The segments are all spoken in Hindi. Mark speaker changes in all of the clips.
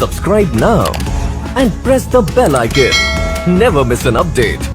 Speaker 1: Subscribe now and press the bell icon. Never miss an update.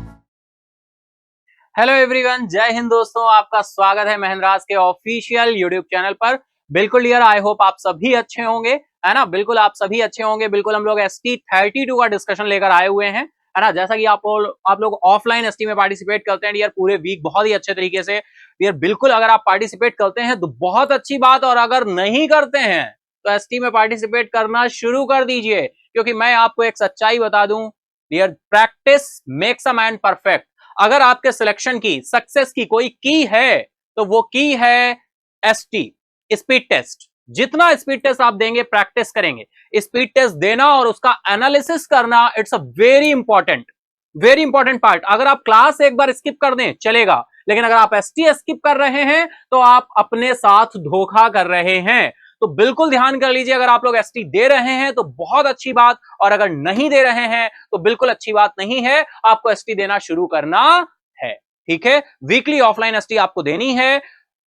Speaker 2: Hello everyone, जय हिंद दोस्तों। आपका स्वागत है महेंद्राज के ऑफिशियल यूट्यूब चैनल पर। बिल्कुल यार, आई होप आप सभी अच्छे होंगे, है ना। बिल्कुल आप सभी अच्छे होंगे। बिल्कुल हम लोग ST32 का डिस्कशन लेकर आए हुए हैं, है ना। जैसा कि आप लोग ऑफलाइन ST में पार्टिसिपेट करते हैं यार पूरे वीक बहुत ही अच्छे तरीके से यार। बिल्कुल अगर आप पार्टिसिपेट करते हैं तो बहुत अच्छी बात, और अगर नहीं करते हैं तो ST में पार्टिसिपेट करना शुरू कर दीजिए, क्योंकि मैं आपको एक सच्चाई बता दूं dear, practice makes a man perfect. अगर आपके सिलेक्शन की, सक्सेस की कोई की है तो वो की है ST, स्पीड टेस्ट। जितना स्पीड टेस्ट आप देंगे, प्रैक्टिस करेंगे, स्पीड टेस्ट देना और उसका एनालिसिस करना, it's a very important part. अगर आप क्लास एक बार स्किप कर दें चलेगा, लेकिन अगर आप ST स्किप कर रहे हैं तो आप अपने साथ धोखा कर रहे हैं। तो बिल्कुल ध्यान कर लीजिए, अगर आप लोग ST दे रहे हैं तो बहुत अच्छी बात, और अगर नहीं दे रहे हैं तो बिल्कुल अच्छी बात नहीं है। आपको ST देना शुरू करना है, ठीक है। वीकली ऑफलाइन ST आपको देनी है,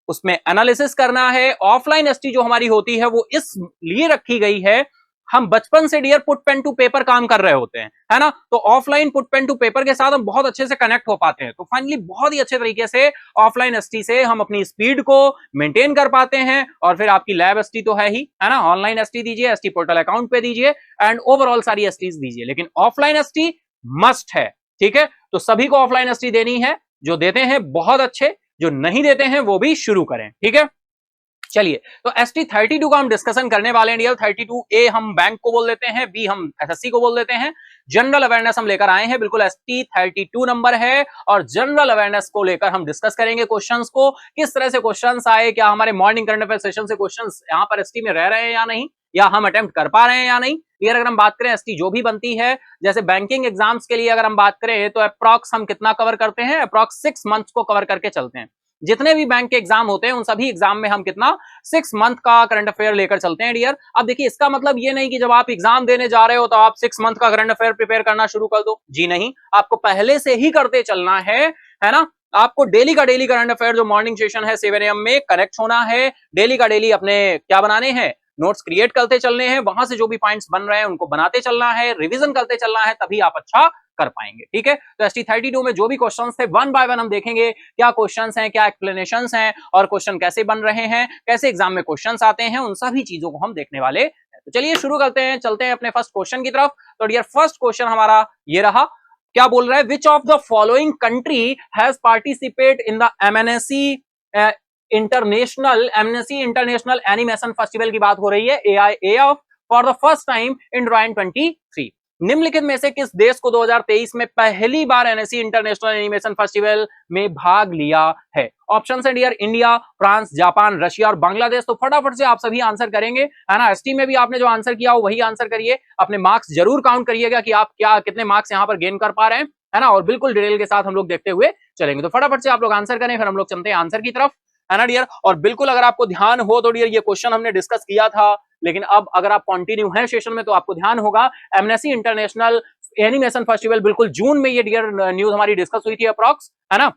Speaker 2: उसमें एनालिसिस करना है। ऑफलाइन ST जो हमारी होती है वो इस लिए रखी गई है, हम बचपन से dear put pen to paper काम कर रहे होते हैं, है ना। तो offline put pen to paper के साथ हम बहुत अच्छे से कनेक्ट हो पाते हैं। तो फाइनली बहुत ही अच्छे तरीके से ऑफलाइन ST से हम अपनी स्पीड को मेंटेन कर पाते हैं। और फिर आपकी लैब ST तो है ही, है ना। ऑनलाइन ST दीजिए, ST पोर्टल अकाउंट पे दीजिए, एंड ओवरऑल सारी STs दीजिए, लेकिन ऑफलाइन ST मस्ट है, ठीक है। तो सभी को ऑफलाइन ST देनी है। जो देते हैं बहुत अच्छे, जो नहीं देते हैं वो भी शुरू करें, ठीक है। चलिए, तो ST32 का हम डिस्कशन करने वाले हैं डियर। 32A हम बैंक को बोल देते हैं, B हम SSC को बोल देते हैं। जनरल अवेयरनेस हम लेकर आए हैं, बिल्कुल ST32 नंबर है, और जनरल अवेयरनेस को लेकर हम डिस्कस करेंगे क्वेश्चंस को, किस तरह से क्वेश्चंस आए, क्या हमारे मॉर्निंग करंट अफेयर सेशन से क्वेश्चंस यहाँ पर ST में रह रहे हैं या नहीं, या हम अटेम्प्ट कर पा रहे हैं या नहीं। डियर, अगर हम बात करें ST जो भी बनती है, जैसे बैंकिंग एग्जाम्स के लिए अगर हम बात करें तो अप्रॉक्स हम कितना कवर करते हैं, अप्रॉक्स 6 मंथ्स को कवर करके चलते हैं। जितने भी बैंक के एग्जाम होते हैं उन सभी एग्जाम में हम कितना 6 मंथ का करंट अफेयर लेकर चलते हैं डियर। अब देखिए, इसका मतलब ये नहीं कि जब आप एग्जाम देने जा रहे हो तो आप 6 मंथ का करंट अफेयर प्रिपेयर करना शुरू कर दो, जी नहीं। आपको पहले से ही करते चलना है ना। आपको डेली का डेली करंट अफेयर जो मॉर्निंग सेशन है 7 AM में कनेक्ट होना है। डेली का डेली अपने क्या बनाने हैं, नोट्स क्रिएट करते चलने हैं, वहां से जो भी पॉइंट्स बन रहे हैं उनको बनाते चलना है, रिवीजन करते चलना है, तभी आप अच्छा कर पाएंगे, ठीक है। तो ST32 में जो भी क्वेश्चंस थे वन बाय वन हम देखेंगे, क्या क्वेश्चंस हैं, क्या एक्सप्लेनेशंस हैं, और क्वेश्चन कैसे बन रहे हैं, कैसे एग्जाम में क्वेश्चंस आते हैं, उन सभी चीजों को हम देखने वाले हैं। तो चलिए शुरू करते हैं, चलते हैं अपने फर्स्ट क्वेश्चन की तरफ। तो डियर, फर्स्ट क्वेश्चन हमारा ये रहा, क्या बोल रहा है, विच of the following country has participate in the MNSE international animation festival की बात हो रही है, AIAF, for the first time in 2023। निम्नलिखित में से किस देश को 2023 में पहली बार NSE इंटरनेशनल एनिमेशन फेस्टिवल में भाग लिया है। ऑप्शन है dear, India, France, Japan, Russia और बांग्लादेश। तो फटाफट से आप सभी आंसर करेंगे, है ना। ST में भी आपने जो आंसर किया हो वही आंसर करिए, अपने मार्क्स जरूर काउंट करिएगा कि आप क्या कितने मार्क्स यहाँ पर गेन कर पा रहे हैं, है ना। और बिल्कुल डिटेल के साथ हम लोग देखते हुए चलेंगे। तो फटाफट से आप लोग आंसर करें, फिर हम लोग चलते हैं आंसर की तरफ, है ना डियर। और बिल्कुल अगर आपको ध्यान हो तो डियर, ये क्वेश्चन हमने डिस्कस किया था, लेकिन अब अगर आप कंटिन्यू हैं सेशन में तो आपको ध्यान होगा, MNSE इंटरनेशनल एनिमेशन फेस्टिवल बिल्कुल जून में, ये डियर न्यूज हमारी डिस्कस हुई थी अप्रॉक्स, है ना।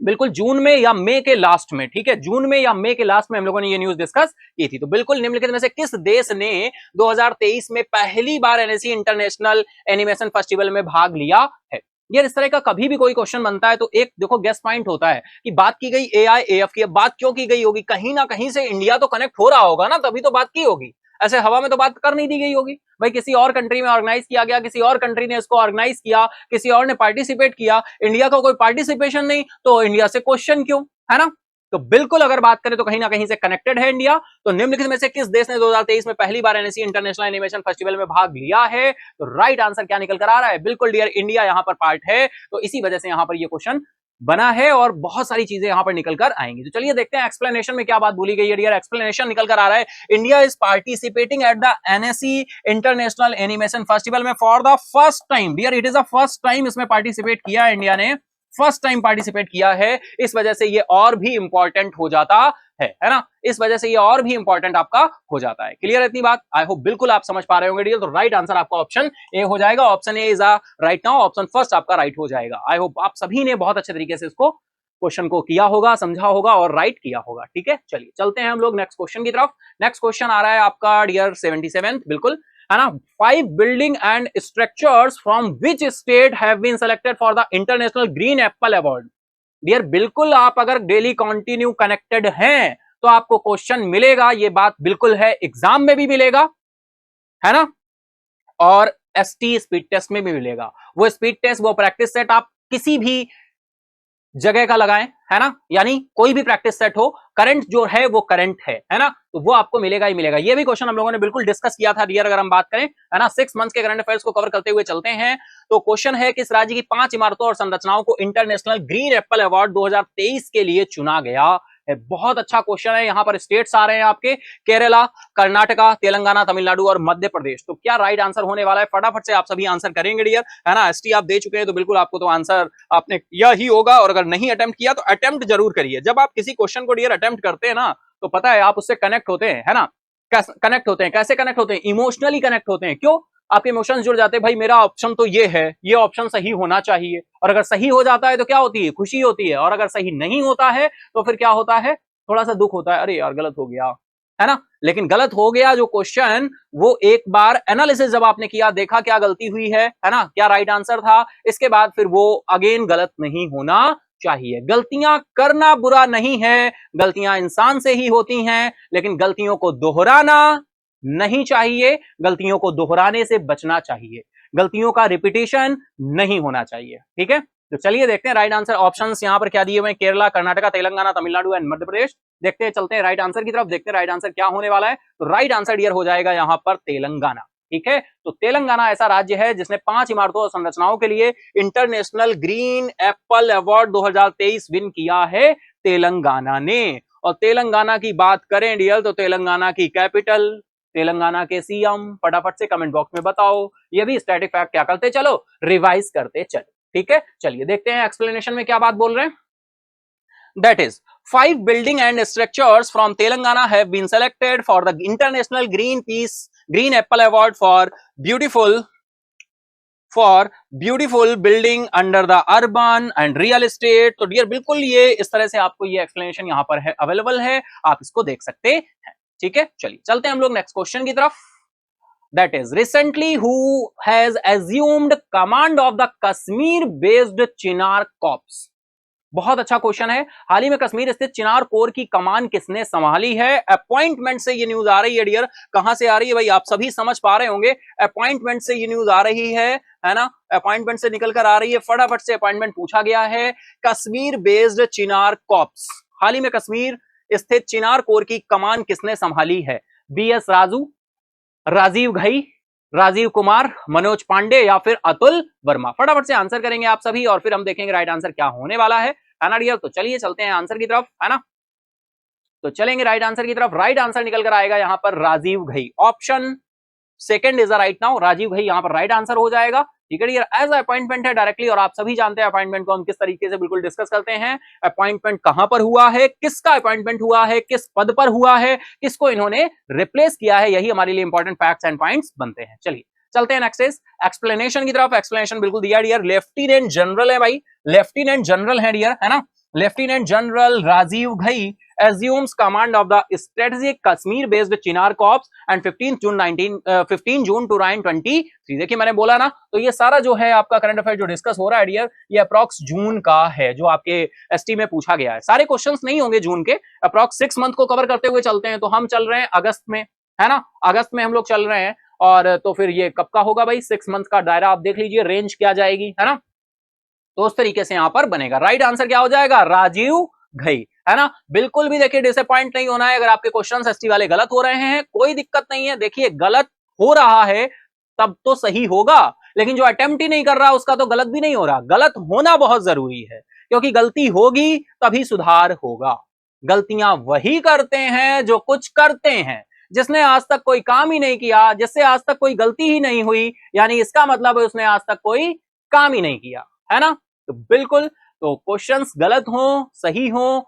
Speaker 2: बिल्कुल जून में या मई के लास्ट में, ठीक है, जून में या मई के लास्ट में हम लोगों ने ये न्यूज डिस्कस की थी। तो बिल्कुल निम्नलिखित में से किस देश ने 2023 में पहली बार NSE इंटरनेशनल एनिमेशन फेस्टिवल में भाग लिया है। यार, इस तरह का कभी भी कोई क्वेश्चन बनता है तो एक देखो गेस पॉइंट होता है कि बात की गई AIAF की। अब बात क्यों की गई होगी, कहीं ना कहीं से इंडिया तो कनेक्ट हो रहा होगा ना, तभी तो बात की होगी। ऐसे हवा में तो बात कर नहीं दी गई होगी भाई, किसी और कंट्री में ऑर्गेनाइज किया गया, किसी और कंट्री ने इसको ऑर्गेनाइज किया, किसी और ने पार्टिसिपेट किया, इंडिया का कोई पार्टिसिपेशन नहीं, तो इंडिया से क्वेश्चन क्यों, है ना। तो बिल्कुल अगर बात करें तो कहीं ना कहीं से कनेक्टेड है इंडिया। तो निम्नलिखित में से किस देश ने 2023 में पहली बार NSE इंटरनेशनल एनिमेशन फेस्टिवल में भाग लिया है। तो राइट आंसर क्या निकल कर आ रहा है, बिल्कुल डियर, इंडिया यहाँ पर पार्ट है। तो इसी वजह से यहाँ पर ये क्वेश्चन बना है, और बहुत सारी चीजें यहां पर निकल कर आएंगी। तो चलिए देखते हैं एक्सप्लेनेशन में क्या बात बोली गई है डियर। एक्सप्लेनेशन निकल कर आ रहा है, India is participating at the NSE international animation festival में for the first time. Dear, it is the first time इसमें पार्टिसिपेट किया है इंडिया ने, फर्स्ट टाइम पार्टिसिपेट किया है। इस वजह से ये और भी इंपॉर्टेंट हो जाता है ना। इस वजह से ये और भी इंपॉर्टेंट आपका हो जाता है। क्लियर है इतनी बात, आई होप बिल्कुल आप समझ पा रहे होंगे डियर। तो राइट आंसर आपका ऑप्शन ए हो जाएगा, option A is right now, option first आपका राइट हो जाएगा। आई होप आप सभी ने बहुत अच्छे तरीके से इसको क्वेश्चन को किया होगा, समझा होगा और राइट किया होगा, ठीक है। चलिए चलते हैं हम लोग नेक्स्ट क्वेश्चन की तरफ। नेक्स्ट क्वेश्चन आ रहा है आपका डियर 77, बिल्कुल है ना। 5 building and structures from which state have been selected for the international green apple award. Dear बिल्कुल आप अगर डेली कंटिन्यू कनेक्टेड हैं तो आपको क्वेश्चन मिलेगा, ये बात बिल्कुल है, एग्जाम में भी मिलेगा, है ना, और एसटी स्पीड टेस्ट में भी मिलेगा। वो स्पीड टेस्ट, वो प्रैक्टिस सेट आप किसी भी जगह का लगाएं, है ना, यानी कोई भी प्रैक्टिस सेट हो, करंट जो है वो करंट है ना, तो वो आपको मिलेगा ही मिलेगा। ये भी क्वेश्चन हम लोगों ने बिल्कुल डिस्कस किया था डियर, अगर हम बात करें, है ना, 6 मंथ्स के करंट अफेयर्स को कवर करते हुए चलते हैं। तो क्वेश्चन है किस राज्य की 5 इमारतों और संरचनाओं को इंटरनेशनल ग्रीन एप्पल अवार्ड 2023 के लिए चुना गया है। बहुत अच्छा क्वेश्चन है। यहां पर स्टेट्स आ रहे हैं आपके, केरला, कर्नाटका, तेलंगाना, तमिलनाडु और मध्य प्रदेश। तो क्या राइट आंसर होने वाला है, फटाफट से आप सभी आंसर करेंगे डियर, है ना। एसटी आप दे चुके हैं तो बिल्कुल आपको तो आंसर आपने किया ही होगा, और अगर नहीं अटेम्प्ट किया तो अटेम्प्ट जरूर करिए। जब आप किसी क्वेश्चन को डियर अटेम्प्ट करते हैं ना, तो पता है आप उससे कनेक्ट होते हैं, है ना। कनेक्ट होते हैं, कैसे कनेक्ट होते हैं, इमोशनली कनेक्ट होते हैं। क्यों? आपके इमोशंस जुड़ जाते हैं, भाई मेरा ऑप्शन तो ये है, ये ऑप्शन सही होना चाहिए, और अगर सही हो जाता है तो क्या होती है, खुशी होती है, और अगर सही नहीं होता है तो फिर क्या होता है, थोड़ा सा दुख होता है, अरे यार गलत हो गया, है ना। लेकिन गलत हो गया जो क्वेश्चन, वो एक बार एनालिसिस जब आपने किया, देखा क्या गलती हुई है ना, क्या राइट आंसर था, इसके बाद फिर वो अगेन गलत नहीं होना चाहिए। गलतियां करना बुरा नहीं है, गलतियां इंसान से ही होती हैं, लेकिन गलतियों को दोहराना नहीं चाहिए, गलतियों को दोहराने से बचना चाहिए, गलतियों का रिपीटेशन नहीं होना चाहिए, ठीक है। तो चलिए देखते हैं राइट आंसर। ऑप्शंस यहां पर क्या दिए हुए हैं, केरला, कर्नाटका, तेलंगाना, तमिलनाडु एंड मध्य प्रदेश। देखते हैं, चलते हैं राइट आंसर की तरफ, देखते हैं राइट आंसर क्या होने वाला है। तो राइट आंसर डियर हो जाएगा यहां पर तेलंगाना, ठीक है। तो तेलंगाना ऐसा राज्य है जिसने 5 इमारतों और संरचनाओं के लिए international green apple award 2023 win किया है तेलंगाना ने। और तेलंगाना की बात करें डियर, तो तेलंगाना की कैपिटल, तेलंगाना के सीएम, फटाफट से कमेंट बॉक्स में बताओ। ये भी स्टैटिक फैक्ट क्या करते चलो, रिवाइज करते चलो, ठीक है। चलिए देखते हैं एक्सप्लेनेशन में क्या बात बोल रहे हैं। That is, 5 building and structures from Telangana have been selected for the International Green Apple Award for beautiful building under the urban and real estate। तो डियर बिल्कुल ये इस तरह से आपको ये एक्सप्लेनेशन यहाँ पर है, अवेलेबल है, आप इसको देख सकते हैं, ठीक है। चलिए चलते हैं हम लोग नेक्स्ट क्वेश्चन की तरफ। That is, recently who has assumed command of the Kashmir-based Chinar Corps? बहुत अच्छा क्वेश्चन है। हाल ही में कश्मीर स्थित चिनार कोर की कमान किसने संभाली है? अपॉइंटमेंट से ये न्यूज आ रही है डियर। कहां से आ रही है भाई, आप सभी समझ पा रहे होंगे, अपॉइंटमेंट से ये न्यूज आ रही है ना, अपॉइंटमेंट से निकल कर आ रही है। फटाफट से अपॉइंटमेंट पूछा गया है। कश्मीर बेस्ड चिनार कॉर्प्स, हाल ही में कश्मीर स्थित चिनार कोर की कमान किसने संभाली है? BS राजू, राजीव घई, राजीव कुमार, मनोज पांडे या फिर अतुल वर्मा? फटाफट से आंसर करेंगे आप सभी, और फिर हम देखेंगे राइट आंसर क्या होने वाला है ना डियर। तो चलिए चलते हैं आंसर की तरफ, है ना। तो चलेंगे राइट आंसर की तरफ। राइट आंसर निकल कर आएगा यहां पर Rajiv Ghai, option second is the right now, Rajiv Ghai यहां पर राइट आंसर हो जाएगा, ठीक है डियर। एज अपॉइंटमेंट है डायरेक्टली, और आप सभी जानते हैं अपॉइंटमेंट को हम किस तरीके से बिल्कुल डिस्कस करते हैं। अपॉइंटमेंट कहां पर हुआ है, किसका अपॉइंटमेंट हुआ है, किस पद पर हुआ है, किसको इन्होंने रिप्लेस किया है, यही हमारे लिए इंपॉर्टेंट फैक्ट्स एंड पॉइंट्स बनते हैं। चलिए चलते हैं नेक्स्ट इज एक्सप्लेनेशन की तरफ। एक्सप्लेनेशन बिल्कुल दिया डियर, लेफ्टिनेंट जनरल है भाई, लेफ्टिनेंट जनरल है डियर, है ना। Lieutenant general Rajiv Ghai assumes command of the strategic Kashmir based Chinar Corps and 15 June 2023। देखिए मैंने बोला ना, तो ये सारा जो है आपका करंट अफेयर जो डिस्कस हो रहा है डियर, ये अप्रॉक्स जून का है, जो आपके एसटी में पूछा गया है। सारे क्वेश्चंस नहीं होंगे जून के, अप्रॉक्स 6 मंथ को कवर करते हुए चलते हैं। तो हम चल रहे हैं अगस्त में, है ना, अगस्त में हम लोग चल रहे हैं, और तो फिर ये कब का होगा भाई, 6 मंथ का दायरा आप देख लीजिए, रेंज क्या जाएगी, है ना। तो उस तरीके से यहां पर बनेगा। राइट आंसर क्या हो जाएगा, राजीव घई, है ना। बिल्कुल भी देखिए डिसअपॉइंट नहीं होना है अगर आपके क्वेश्चंस एसटी वाले गलत हो रहे हैं, कोई दिक्कत नहीं है। देखिए गलत हो रहा है तब तो सही होगा, लेकिन जो अटेम्प्ट ही नहीं कर रहा उसका तो गलत भी नहीं हो रहा। गलत होना बहुत जरूरी है, क्योंकि गलती होगी तभी सुधार होगा। गलतियां वही करते हैं जो कुछ करते हैं। जिसने आज तक कोई काम ही नहीं किया, जिससे आज तक कोई गलती ही नहीं हुई, यानी इसका मतलब है उसने आज तक कोई काम ही नहीं किया, है ना। तो बिल्कुल, तो क्वेश्चंस गलत हो सही हो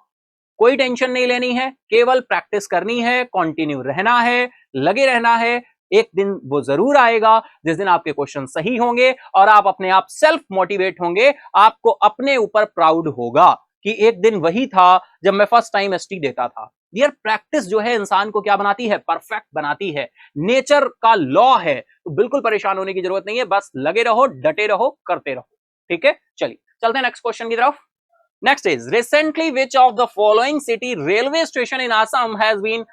Speaker 2: कोई टेंशन नहीं लेनी है, केवल प्रैक्टिस करनी है, कंटिन्यू रहना है, लगे रहना है। एक दिन वो जरूर आएगा जिस दिन आपके क्वेश्चन सही होंगे और आप अपने आप सेल्फ मोटिवेट होंगे, आपको अपने ऊपर प्राउड होगा कि एक दिन वही था जब मैं फर्स्ट टाइम एसटी देता था, डियर प्रैक्टिस जो है इंसान को क्या बनाती है, परफेक्ट बनाती है, नेचर का लॉ है। तो बिल्कुल परेशान होने की जरूरत नहीं है, बस लगे रहो, डटे रहो, करते रहो। ठीक है, चलिए चलते हैं नेक्स्ट क्वेश्चन की तरफ। Next is recently which of the following city railway station in Assam has been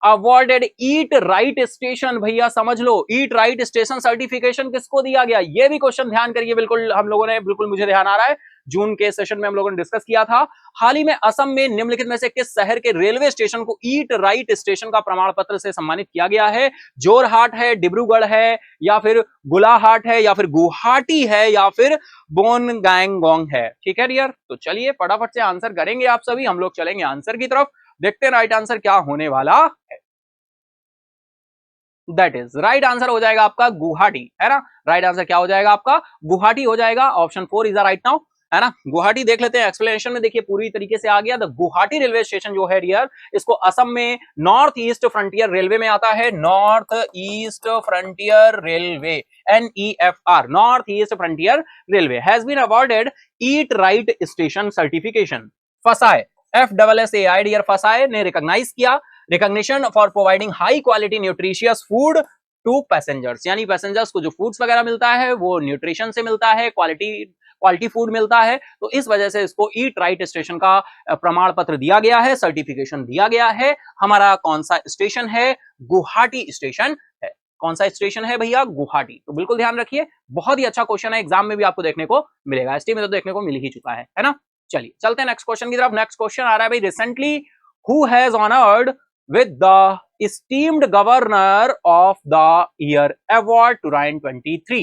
Speaker 2: awarded eat right station. भैया समझ लो, ईट राइट स्टेशन सर्टिफिकेशन किसको दिया गया, ये भी क्वेश्चन ध्यान करिए। बिल्कुल हम लोगों ने, बिल्कुल मुझे ध्यान आ रहा है, जून के सेशन में हम लोगों ने डिस्कस किया था। हाल ही में असम में निम्नलिखित में से किस शहर के रेलवे स्टेशन को ईट राइट स्टेशन का प्रमाण पत्र से सम्मानित किया गया है? जोरहाट है, डिब्रूगढ़ है, या फिर गोलाघाट है, या फिर गुवाहाटी है, या फिर बोनगांगोंग है? ठीक है डियर, तो चलिए फटाफट से आंसर करेंगे आप सभी। हम लोग चलेंगे आंसर की तरफ, देखते हैं राइट आंसर क्या होने वाला है। दैट इज राइट आंसर हो जाएगा आपका गुवाहाटी, है ना। राइट आंसर क्या हो जाएगा आपका? गुवाहाटी हो जाएगा। Option 4 is the right now, है ना। गुवाहाटी देख लेते हैं, एक्सप्लेनेशन में देखिए पूरी तरीके से आ गया। द गुवाहाटी रेलवे स्टेशन जो है डियर, इसको असम में नॉर्थ ईस्ट फ्रंटियर रेलवे में आता है। North east frontier railway, NEFR, north east frontier railway has been awarded eat right station certification. FSSAI, FSSAI dear, FSSAI ने रिकॉग्नाइज किया, recognition for providing high quality nutritious food to passengers, यानी पैसेंजर्स को जो फूड्स वगैरह मिलता है वो न्यूट्रिशन से मिलता है, क्वालिटी फूड मिलता है। तो इस वजह से इसको ईट राइट स्टेशन का प्रमाण पत्र दिया गया है, सर्टिफिकेशन दिया गया है। हमारा कौन सा स्टेशन है? गुवाहाटी स्टेशन है। कौन सा स्टेशन है भैया? गुवाहाटी। तो बिल्कुल ध्यान रखिए, बहुत ही अच्छा क्वेश्चन है, एग्जाम में भी आपको देखने को मिलेगा, एसटी में तो देखने को मिल ही चुका है ना। चलिए चलते हैं नेक्स्ट क्वेश्चन की तरफ। नेक्स्ट क्वेश्चन आ रहा है भाई, recently who has honoured with the esteemed governor of the year award 2023।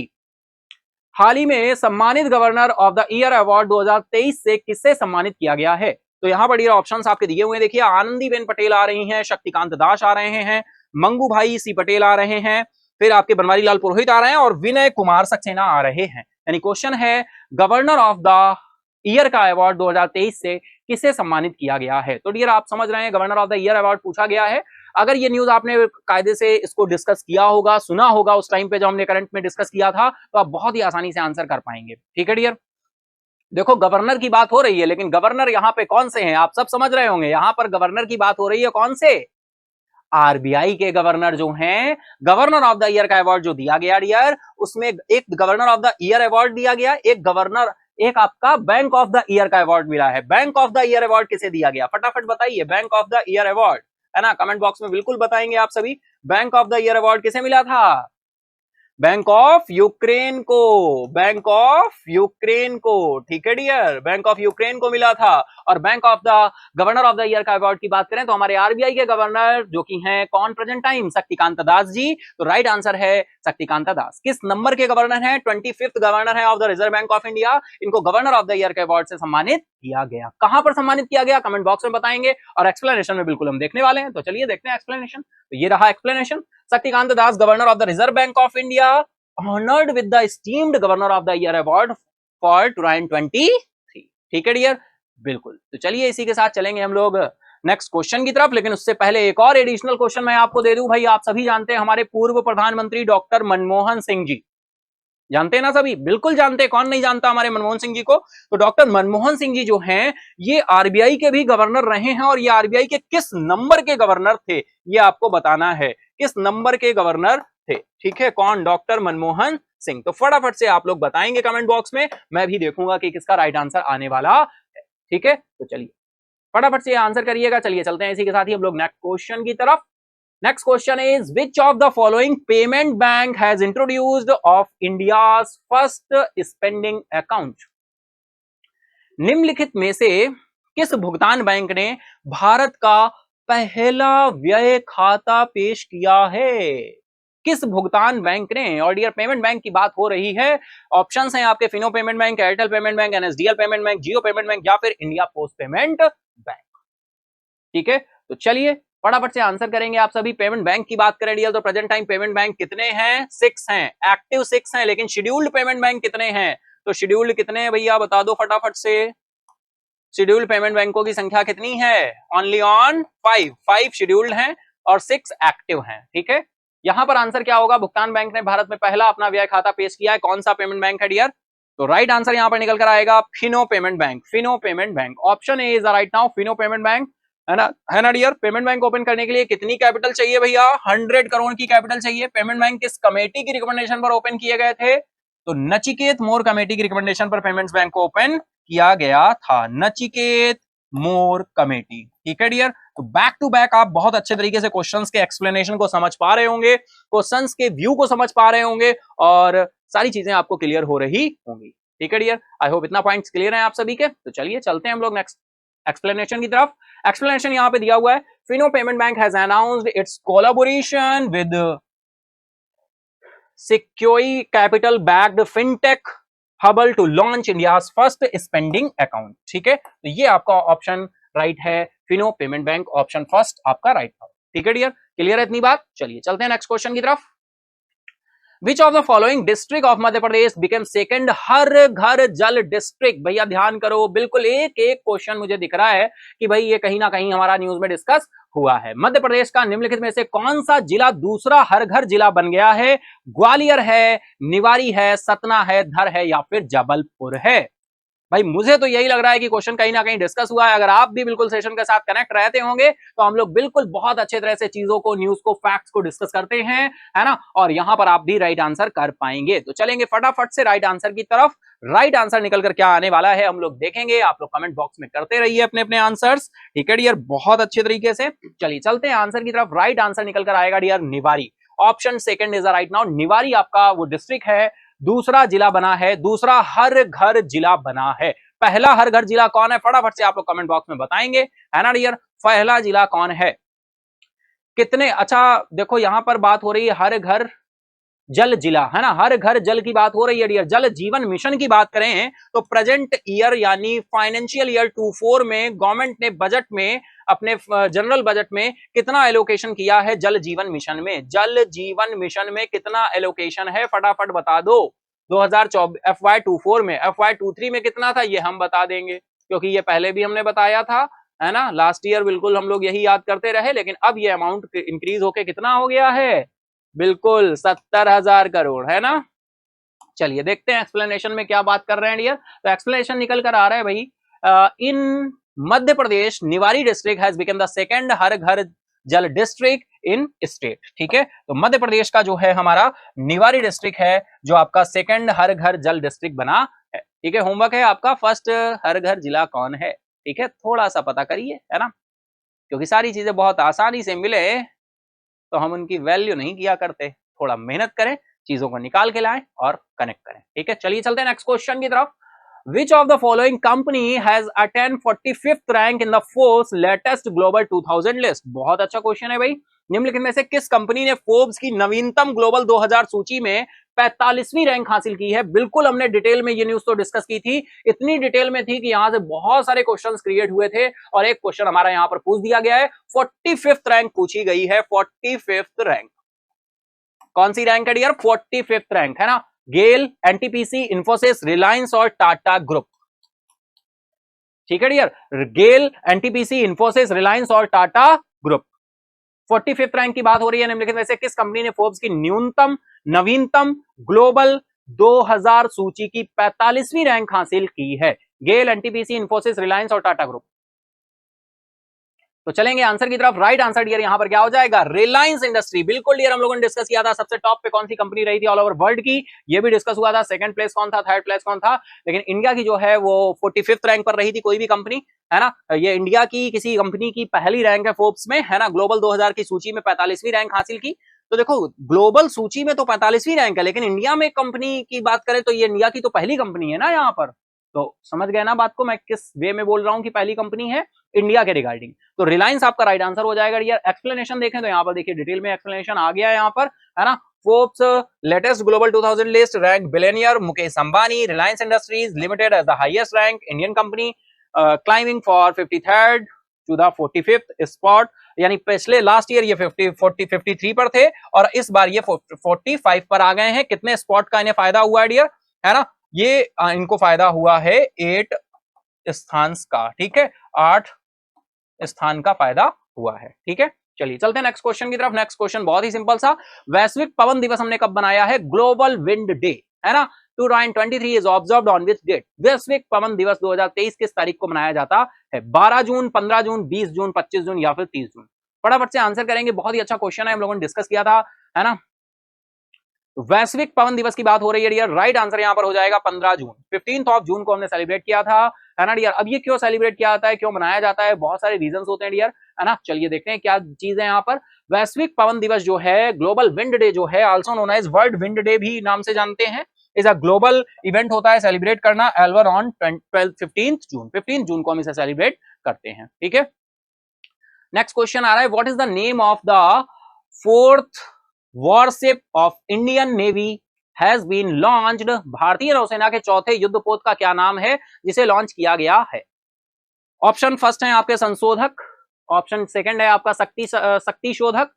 Speaker 2: हाल ही में सम्मानित governor of the year award 2023 से किसे सम्मानित किया गया है? तो यहां पर ये ऑप्शंस आपके दिए हुए हैं, देखिए आनंदीबेन पटेल आ रही हैं, शक्तिकांत दास आ रहे हैं, मंगू भाई सी पटेल आ रहे हैं, फिर आपके बनवारी लाल पुरोहित आ रहे हैं, और विनय कुमार सक्सेना आ रहे हैं। यानी क्वेश्चन है गवर्नर ऑफ द ईयर का अवार्ड 2023 से किसे सम्मानित किया गया है? तो डियर आप समझ रहे हैं, governor of the year award पूछा गया है। अगर ये न्यूज आपने कायदे से इसको डिस्कस किया होगा, सुना होगा उस टाइम पे जब हमने करंट में डिस्कस किया था, तो आप बहुत ही आसानी से आंसर कर पाएंगे। ठीक है डियर, देखो गवर्नर की बात हो रही है, लेकिन गवर्नर यहाँ पे कौन से हैं आप सब समझ रहे होंगे। यहाँ पर गवर्नर की बात हो रही है कौन से? आरबीआई के गवर्नर जो हैं। गवर्नर ऑफ द ईयर का अवार्ड जो दिया गया डियर, उसमें एक governor of the year award दिया गया, एक आपका बैंक ऑफ द ईयर का अवार्ड मिला है। Bank of the year award किसे दिया गया? फटाफट बताइए, bank of the year award, है ना, कमेंट बॉक्स में बिल्कुल बताएंगे आप सभी। Bank of the year award किसे मिला था? बैंक ऑफ यूक्रेन को, बैंक ऑफ यूक्रेन को। ठीक है डियर, बैंक ऑफ यूक्रेन को मिला था। और bank of the governor of the year का अवार्ड की बात करें तो हमारे आरबीआई के गवर्नर जो कि हैं कौन प्रेजेंट टाइम? शक्तिकांत दास जी। तो राइट आंसर है शक्तिकांत दास। किस नंबर के गवर्नर हैं? 25th गवर्नर है of the reserve Bank of India. इनको गवर्नर ऑफ द ईयर के अवार्ड से सम्मानित किया गया। कहां पर सम्मानित किया गया? कमेंट बॉक्स में बताएंगे, और एक्सप्लेनेशन में बिल्कुल हम देखने वाले हैं। तो चलिए देखते हैं एक्सप्लेनेशन। तो ये रहा explanation, Shaktikanta Das governor of the reserve Bank of India honored with the esteemed governor of the year award for 2023। ठीक है डियर, बिल्कुल। तो चलिए इसी के साथ चलेंगे हम लोग नेक्स्ट क्वेश्चन की तरफ, लेकिन उससे पहले एक और एडिशनल क्वेश्चन मैं आपको दे दूं। भाई आप सभी जानते हैं हमारे पूर्व प्रधानमंत्री डॉक्टर मनमोहन सिंह जी, जानते हैं ना सभी? बिल्कुल जानते हैं, कौन नहीं जानता हमारे मनमोहन सिंह जी को। तो डॉक्टर मनमोहन सिंह जी जो हैं, ये आरबीआई के भी गवर्नर रहे हैं, और ये आरबीआई के किस नंबर के गवर्नर थे ये आपको बताना है, किस नंबर के गवर्नर थे। ठीक है, कौन? डॉक्टर मनमोहन सिंह। तो फटाफट से आप लोग बताएंगे कमेंट बॉक्स में, मैं भी देखूंगा कि किसका राइट आंसर आने वाला है। ठीक है, तो चलिए फटाफट से आंसर करिएगा। चलिए चलते हैं इसी के साथ ही हम लोग नेक्स्ट क्वेश्चन की तरफ। Next question is, which of the following payment bank has introduced of India's first spending account? निम्नलिखित में से किस भुगतान बैंक ने भारत का पहला व्यय खाता पेश किया है? किस भुगतान बैंक ने? और डियर पेमेंट बैंक की बात हो रही है। ऑप्शंस हैं आपके Fino payment bank, Airtel payment bank, NSDL payment bank, Jio payment bank, या फिर इंडिया पोस्ट पेमेंट बैंक। ठीक है, तो चलिए फटाफट से आंसर करेंगे आप सभी। पेमेंट बैंक की बात करें डियर, तो प्रेजेंट टाइम पेमेंट बैंक कितने हैं? 6 हैं, एक्टिव 6 हैं, लेकिन शेड्यूल्ड पेमेंट बैंक कितने हैं? तो शेड्यूल्ड कितने हैं भैया, बता दो फटाफट से। शेड्यूल्ड पेमेंट बैंकों की संख्या कितनी है? ओनली ऑन 5 शेड्यूल्ड हैं और 6 एक्टिव हैं। ठीक है, यहां पर आंसर क्या होगा? भुगतान बैंक ने भारत में पहला अपना व्यय खाता पेश किया है। कौन सा पेमेंट बैंक है डियर? तो राइट आंसर यहां पर निकल कर आएगा Fino payment bank. Fino payment bank, option A is the right now, Fino payment bank, है ना डियर। पेमेंट बैंक ओपन करने के लिए कितनी कैपिटल चाहिए भैया? 100 करोड़ की कैपिटल चाहिए। पेमेंट बैंक किस कमेटी की रिकमेंडेशन पर ओपन किए गए थे? तो नचिकेत मोर कमेटी की रिकमेंडेशन पर पेमेंट्स बैंक को ओपन किया गया था। नचिकेत मोर कमेटी, ठीक है डियर। तो बैक टू बैक आप बहुत अच्छे तरीके से क्वेश्चंस के एक्सप्लेनेशन को समझ पा रहे होंगे, क्वेश्चंस के व्यू को समझ पा रहे होंगे और सारी चीजें आपको क्लियर हो रही होंगी, ठीक है डियर। आई होप इतना पॉइंट्स क्लियर है आप सभी के। तो चलिए चलते हैं हम लोग नेक्स्ट एक्सप्लेनेशन की तरफ। एक्सप्लेनेशन यहां पे दिया हुआ है, Fino payment bank has announced its collaboration with Sequoia capital backed fintech Hubble to launch India's first spending account, ठीक है। तो ये आपका ऑप्शन राइट है, Fino payment bank option first आपका राइट था, ठीक है डियर। क्लियर है इतनी बात? चलिए चलते हैं नेक्स्ट क्वेश्चन की तरफ। Which of the following district of Madhya Pradesh became second her Ghar Jal district? भैया ध्यान करो, बिल्कुल एक एक क्वेश्चन मुझे दिख रहा है कि भाई ये कहीं ना कहीं हमारा न्यूज में डिस्कस हुआ है। मध्य प्रदेश का निम्नलिखित में से कौन सा जिला दूसरा हर घर जिला बन गया है? ग्वालियर है, निवारी है, सतना है, धर है या फिर जबलपुर है? भाई मुझे तो यही लग रहा है कि क्वेश्चन कहीं ना कहीं डिस्कस हुआ है। अगर आप भी बिल्कुल सेशन के साथ कनेक्ट रहते होंगे तो हम लोग बिल्कुल बहुत अच्छे तरह से चीजों को, न्यूज को, फैक्ट्स को डिस्कस करते हैं, है ना। और यहां पर आप भी राइट आंसर कर पाएंगे। तो चलेंगे फटाफट से राइट आंसर की तरफ। राइट आंसर निकल कर क्या आने वाला है हम लोग देखेंगे। आप लोग कमेंट बॉक्स में करते रहिए अपने अपने आंसर्स, ठीक है डियर, बहुत अच्छे तरीके से। चलिए चलते हैं आंसर की तरफ। राइट आंसर निकल कर आएगा dear Niwari. Option second is right now. Niwari आपका वो डिस्ट्रिक्ट है, दूसरा जिला बना है, दूसरा हर घर जिला बना है। पहला हर घर जिला कौन है? फटाफट से आप लोग कमेंट बॉक्स में बताएंगे, है ना डियर। पहला जिला कौन है? कितने? अच्छा देखो यहां पर बात हो रही है हर घर जल जिला, है ना, हर घर जल की बात हो रही है डियर। जल जीवन मिशन की बात करें तो प्रेजेंट ईयर यानी फाइनेंशियल ईयर 24 में गवर्नमेंट ने बजट में, अपने जनरल बजट में कितना एलोकेशन किया है जल जीवन मिशन में? जल जीवन मिशन में कितना एलोकेशन है? फटाफट बता दो। 2024 FY24 में, FY23 में कितना था ये हम बता देंगे, क्योंकि ये पहले भी हमने बताया था, है ना। लास्ट ईयर बिल्कुल हम लोग यही याद करते रहे, लेकिन अब ये अमाउंट इंक्रीज होके कितना हो गया है? बिल्कुल 70,000 करोड़, है ना। चलिए देखते हैं एक्सप्लेनेशन में क्या बात कर रहे हैं डियर। तो एक्सप्लेनेशन निकल कर आ रहा है भाई, in Madhya Pradesh Niwari district has become the second Har Ghar Jal district in state, ठीक है। तो मध्य प्रदेश का जो है हमारा निवारी डिस्ट्रिक्ट है जो आपका सेकंड हर घर जल डिस्ट्रिक्ट बना है, ठीक है। होमवर्क है आपका, फर्स्ट हर घर जिला कौन है, ठीक है। थोड़ा सा पता करिए, है ना, क्योंकि सारी चीजें बहुत आसानी से मिले तो हम उनकी वैल्यू नहीं किया करते। थोड़ा मेहनत करें, चीजों को निकाल के लाएं और कनेक्ट करें, ठीक है। चलिए चलते हैं नेक्स्ट क्वेश्चन की तरफ। Which of the following company has attained 45th rank in the Forbes latest global 2000 list? बहुत अच्छा क्वेश्चन है भाई। निम्नलिखित में से किस कंपनी ने फोर्ब्स की नवीनतम ग्लोबल 2000 सूची में 45वीं रैंक हासिल की है? बिल्कुल हमने डिटेल में ये न्यूज तो डिस्कस की थी, इतनी डिटेल में थी कि यहां से बहुत सारे क्वेश्चंस क्रिएट हुए थे और एक क्वेश्चन हमारा यहां पर पूछ दिया गया है। 45th रैंक पूछी गई है। 45th रैंक कौन सी रैंक है डियर? 45th रैंक, है ना। गेल, एनटीपीसी, इंफोसिस, रिलायंस और टाटा ग्रुप, ठीक है डियर। गेल, एनटीपीसी, इंफोसिस, रिलायंस और टाटा ग्रुप। 45th रैंक की बात हो रही है। निम्नलिखित में से किस कंपनी ने फोर्ब्स की नवीनतम ग्लोबल 2000 सूची की 45वीं रैंक हासिल की है? गेल, एनटीपीसी, इंफोसिस, रिलायंस और टाटा ग्रुप। तो चलेंगे आंसर की तरफ। राइट आंसर डियर यहां पर क्या हो जाएगा? रिलायंस इंडस्ट्री। बिल्कुल डियर, हम लोगों ने डिस्कस किया था सबसे टॉप पे कौन सी कंपनी रही थी ऑल ओवर वर्ल्ड की, ये भी डिस्कस हुआ था। सेकंड प्लेस कौन था, थर्ड प्लेस कौन था, लेकिन इंडिया की जो है वो 45th रैंक पर रही थी कोई भी कंपनी, है ना। ये इंडिया की किसी कंपनी की पहली रैंक है फोर्ब्स में, है ना। ग्लोबल 2000 की सूची में 45वीं रैंक हासिल की। तो देखो ग्लोबल सूची में तो 45वीं रैंक है, लेकिन इंडिया में कंपनी की बात करें तो ये इंडिया की तो पहली कंपनी है ना यहाँ पर। तो समझ गए ना बात को, मैं किस वे में बोल रहा हूं कि पहली कंपनी है इंडिया के रिगार्डिंग। तो रिलायंस आपका राइट आंसर हो जाएगा डियर। एक्सप्लेनेशन देखें तो यहाँ पर देखिए डिटेल में एक्सप्लेनेशन आ गया है यहाँ पर, है ना। Forbes latest global 2000 list rank billionaire Mukesh Ambani, Reliance industries limited as the highest rank Indian company, climbing for 53rd to the 45th spot. यानी पिछले लास्ट ईयर ये 53 पर थे और इस बार ये 45 पर आ गए हैं। कितने स्पॉट का इन्हें फायदा हुआ है डियर, है ना। ये इनको फायदा हुआ है 8 स्थान का, ठीक है, 8 स्थान का फायदा हुआ है, ठीक है। चलिए चलते हैं नेक्स्ट क्वेश्चन की तरफ। नेक्स्ट क्वेश्चन बहुत ही सिंपल सा। वैश्विक पवन दिवस हमने कब बनाया है? ग्लोबल विंड डे, है ना। 2023 is observed on which date? वैश्विक पवन दिवस 2023 किस तारीख को मनाया जाता है? 12 जून, 15 जून, 20 जून, 25 जून या फिर 30 जून? फटाफट से आंसर करेंगे, बहुत ही अच्छा क्वेश्चन है, हम लोगों ने डिस्कस किया था, है ना। वैश्विक पवन दिवस की बात हो रही है डियर, राइट आंसर यहां पर हो जाएगा 15 जून। 15 जून को हमने सेलिब्रेट किया था, है ना डियर। अब ये क्यों सेलिब्रेट किया जाता है, क्यों मनाया जाता है, बहुत सारे रीजंस होते हैं डियर, है ना। चलिए देखते हैं क्या चीज है यहाँ पर। वैश्विक पवन दिवस जो है, ग्लोबल विंड डे जो है, also known as world wind day भी नाम से जानते हैं, इज अ ग्लोबल इवेंट होता है सेलिब्रेट करना, एल्वर ऑन 15 जून। 15 जून को हम इसे सेलिब्रेट करते हैं, ठीक है। नेक्स्ट क्वेश्चन आ रहा है, what is the name of the fourth warship of Indian navy has been launched? भारतीय नौसेना के चौथे युद्धपोत का क्या नाम है जिसे लॉन्च किया गया है? ऑप्शन फर्स्ट है आपके संशोधक, ऑप्शन सेकंड है आपका शक्ति शोधक,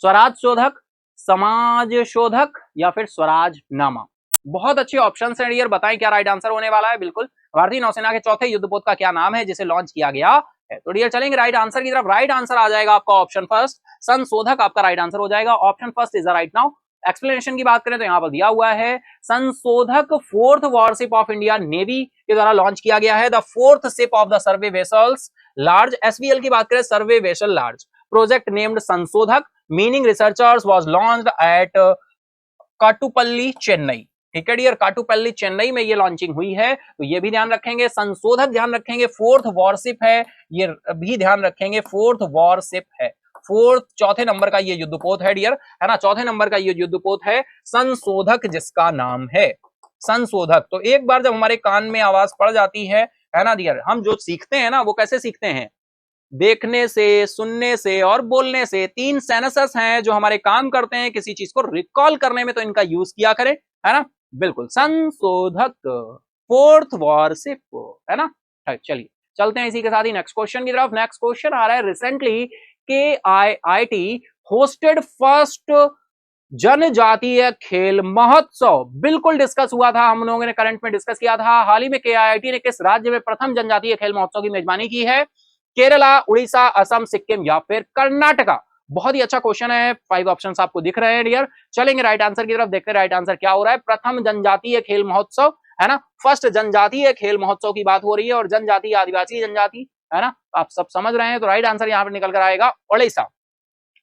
Speaker 2: स्वराज शोधक, समाज शोधक या फिर स्वराज नामा। बहुत अच्छे ऑप्शन है डियर, बताएं क्या राइट आंसर होने वाला है। बिल्कुल, भारतीय नौसेना के चौथे युद्धपोत का क्या नाम है जिसे लॉन्च किया गया है? तो डियर चलेंगे राइट आंसर की तरफ। राइट आंसर आ जाएगा आपका ऑप्शन फर्स्ट, संशोधक आपका राइट आंसर हो जाएगा। Option first is right now. Explanation की बात करें तो यहां पर दिया हुआ है, Sanshodhak fourth warship of India navy के द्वारा लॉन्च किया गया है। The fourth ship of the survey vessels large, SVL की बात करें, survey vessel large project named Sanshodhak meaning researchers was launched at Kattupalli Chennai. ठीक है डियर, काटुपल्ली चेन्नई में ये लॉन्चिंग हुई है, तो ये भी ध्यान रखेंगे। संशोधक ध्यान रखेंगे, फोर्थ वॉरशिप है, ये भी ध्यान रखेंगे, फोर्थ वॉरशिप है, फोर्थ चौथे नंबर का ये युद्धपोत है डियर, है ना, चौथे नंबर का ये युद्धपोत है, संशोधक जिसका नाम है संशोधक। तो एक बार जब हमारे कान में आवाज पड़ जाती है ना डियर, हम जो सीखते हैं ना वो कैसे सीखते हैं? देखने से, सुनने से और बोलने से। तीन सेनेसस हैं जो हमारे काम करते हैं किसी चीज को रिकॉल करने में, तो इनका यूज किया करें, है ना। बिल्कुल, संशोधक, फोर्थ वॉरशिप, है ना। चलिए चलते हैं इसी के साथ ही नेक्स्ट क्वेश्चन की तरफ। नेक्स्ट क्वेश्चन आ रहा है, रिसेंटली KIIT होस्टेड फर्स्ट जनजातीय खेल महोत्सव। बिल्कुल डिस्कस हुआ था, हम लोगों ने करंट में डिस्कस किया था। हाल ही में KIIT ने किस राज्य में प्रथम जनजातीय खेल महोत्सव की मेजबानी की है? केरला, उड़ीसा, असम, सिक्किम या फिर कर्नाटका? बहुत ही अच्छा क्वेश्चन है, 5 ऑप्शंस आपको दिख रहे हैं डियर। चलेंगे राइट आंसर की तरफ, देखते हैं राइट आंसर क्या हो रहा है। प्रथम जनजातीय खेल महोत्सव, है ना, फर्स्ट जनजातीय खेल महोत्सव की बात हो रही है, और जनजाति आदिवासी जनजाति, है ना, आप सब समझ रहे हैं। तो राइट आंसर यहां पर निकल कर आएगा उड़ीसा।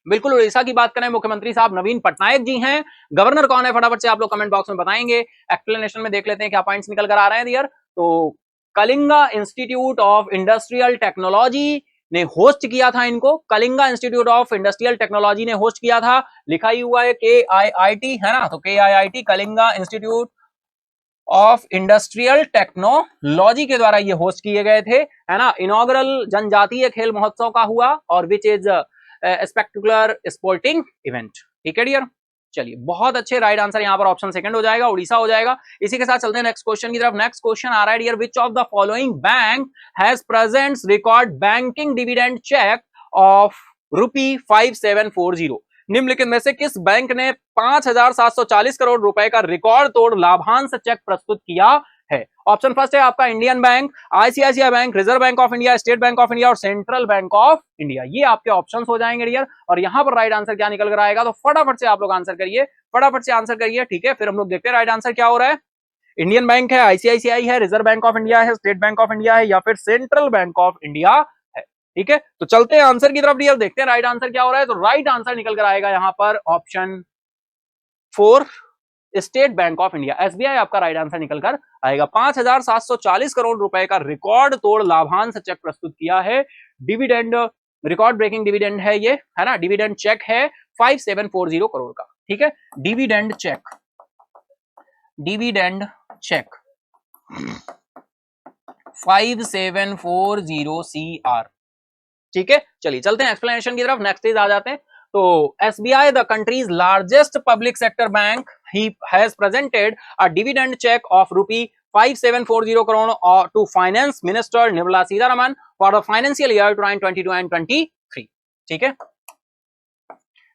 Speaker 2: बिल्कुल, उड़ीसा की बात करें, मुख्यमंत्री साहब नवीन पटनायक जी हैं। गवर्नर कौन है फटाफट से आप लोग कमेंट बॉक्स में बताएंगे। एक्सप्लेनेशन में देख लेते हैं क्या पॉइंट्स निकल कर आ रहे हैं डियर। तो Kalinga institute of industrial technology ने होस्ट किया था इनको, Kalinga institute of industrial technology ने होस्ट किया था। लिखा ही हुआ है KIIT, है ना, तो KIIT Kalinga institute of industrial technology के द्वारा ये होस्ट किए गए थे, है ना। इनॉग्रल जनजातीय खेल महोत्सव का हुआ, और विच इज स्पेक्टुलर स्पोर्टिंग इवेंट। ठीक है डियर, चलिए बहुत अच्छे, राइट आंसर यहां पर ऑप्शन सेकंड हो जाएगा, उड़ीसा हो जाएगा। इसी के साथ चलते हैं नेक्स्ट क्वेश्चन की तरफ। नेक्स्ट क्वेश्चन आ रहा है dear, which of the following bank has presents record banking dividend cheque of ₹5740? निम्नलिखित में से किस बैंक ने 5,740 करोड़ रुपए का रिकॉर्ड तोड़ लाभांश चेक प्रस्तुत किया है? ऑप्शन फर्स्ट है आपका Indian bank, ICICI bank, reserve Bank of India, state Bank of India और सेंट्रल बैंक ऑफ इंडिया। ये आपके ऑप्शंस हो जाएंगे डियर, और यहां पर राइट आंसर क्या निकल कर आएगा? तो फटाफट से आप लोग आंसर करिए, फटाफट से आंसर करिए, ठीक है। फिर हम लोग देखते हैं राइट आंसर क्या हो रहा है। इंडियन बैंक है, ICICI है, रिजर्व बैंक ऑफ इंडिया है, स्टेट बैंक ऑफ इंडिया है या फिर सेंट्रल बैंक ऑफ इंडिया है। ठीक है, तो चलते हैं आंसर की तरफ डियर, देखते हैं राइट आंसर क्या हो रहा है। तो राइट आंसर निकल कर आएगा यहां पर option 4, state Bank of India, SBI आपका राइट आंसर निकल कर आएगा। 5,740 करोड़ रुपए का रिकॉर्ड तोड़ लाभांश चेक प्रस्तुत किया है। डिविडेंड, रिकॉर्ड ब्रेकिंग डिविडेंड है ये, है ना, डिविडेंड चेक है 5740 करोड़ का। ठीक है, dividend cheque, dividend cheque 5740 CR। ठीक है, चलिए चलते हैं एक्सप्लेनेशन की तरफ। नेक्स्ट इज आ जाते हैं। तो SBI, the country's largest public sector bank, he has presented a dividend check of ₹5740 crore to Finance Minister Nirmala Sitharaman for the financial year 2022 and 23। ठीक है,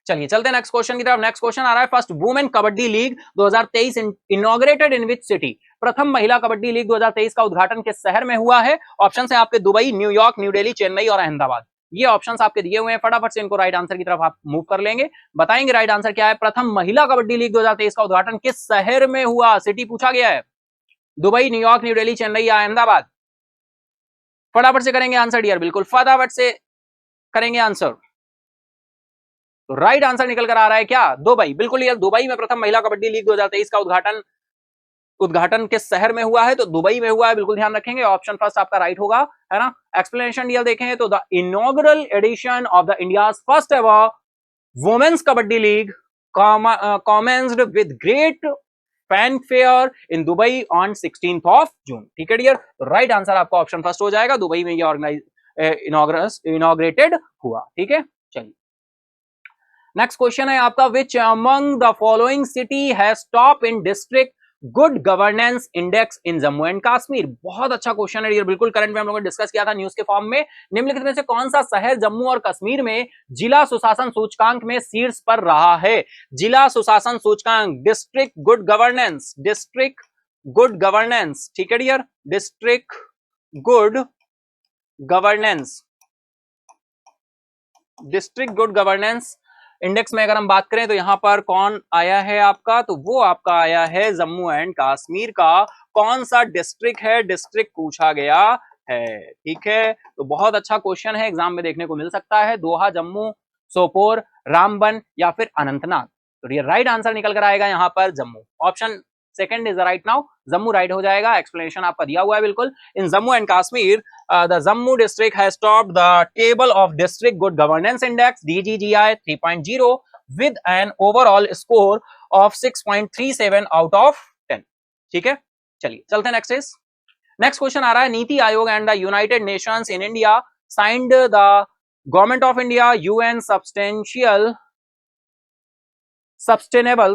Speaker 2: चलिए चलते हैं नेक्स्ट क्वेश्चन की तरफ। नेक्स्ट क्वेश्चन आ रहा है, first women kabaddi league 2023 inaugurated in which city? प्रथम महिला कबड्डी लीग 2023 का उद्घाटन किस शहर में हुआ है? ऑप्शन है आपके Dubai, New York, new Delhi, Chennai और अहमदाबाद। ये ऑप्शंस आपके दिए हुए हैं, फटाफट से इनको राइट आंसर की तरफ आप मूव कर लेंगे, बताएंगे राइट आंसर क्या है। प्रथम महिला कबड्डी लीग 2023 का उद्घाटन किस शहर में हुआ? सिटी पूछा गया है, Dubai, New York, new Delhi, Chennai या अहमदाबाद? फटाफट से करेंगे आंसर डियर, बिल्कुल फटाफट से करेंगे आंसर। तो राइट आंसर निकल कर आ रहा है क्या? दुबई। बिल्कुल यार, दुबई में प्रथम महिला कबड्डी लीग 2023 का उद्घाटन किस शहर में हुआ है? तो दुबई में हुआ है, बिल्कुल ध्यान रखेंगे। ऑप्शन फर्स्ट आपका राइट होगा, है ना। एक्सप्लेनेशन डियर देखें तो the inaugural edition of the India's first ever women's kabaddi league commenced with great fanfare in Dubai on 16th of June। ठीक है डियर, राइट आंसर आपका ऑप्शन फर्स्ट हो जाएगा, दुबई में ये इनॉग्रेटेड हुआ। ठीक है, चलिए नेक्स्ट क्वेश्चन है आपका, which among the following city has top in district good governance index in Jammu and Kashmir? बहुत अच्छा क्वेश्चन है, बिल्कुल करंट में हम लोगों ने डिस्कस किया था न्यूज के फॉर्म में। निम्नलिखित में से कौन सा शहर जम्मू और कश्मीर में जिला सुशासन सूचकांक में शीर्ष पर रहा है? जिला सुशासन सूचकांक, district good governance, district good governance, ठीक है dear, district good governance, district good governance index में अगर हम बात करें तो यहां पर कौन आया है आपका? तो वो आपका आया है जम्मू एंड कश्मीर का। कौन सा डिस्ट्रिक्ट है? डिस्ट्रिक्ट पूछा गया है, ठीक है। तो बहुत अच्छा क्वेश्चन है, एग्जाम में देखने को मिल सकता है। दोहा, जम्मू, सोपोर, रामबन या फिर अनंतनाग? तो ये राइट आंसर निकल कर आएगा यहां पर Jammu. Option second is right now, Jammu right हो जाएगा। एक्सप्लेनेशन आपका दिया हुआ है बिल्कुल। In Jammu and Kashmir the Jammu district has topped the table of District Good Governance Index DGGI 3.0 with an overall score of 6.37 out of 10। ठीक है, चलिए चलते हैं नेक्स्ट क्वेश्चन आ रहा है, NITI Aayog and the United Nations in India signed the government of India UN sustainable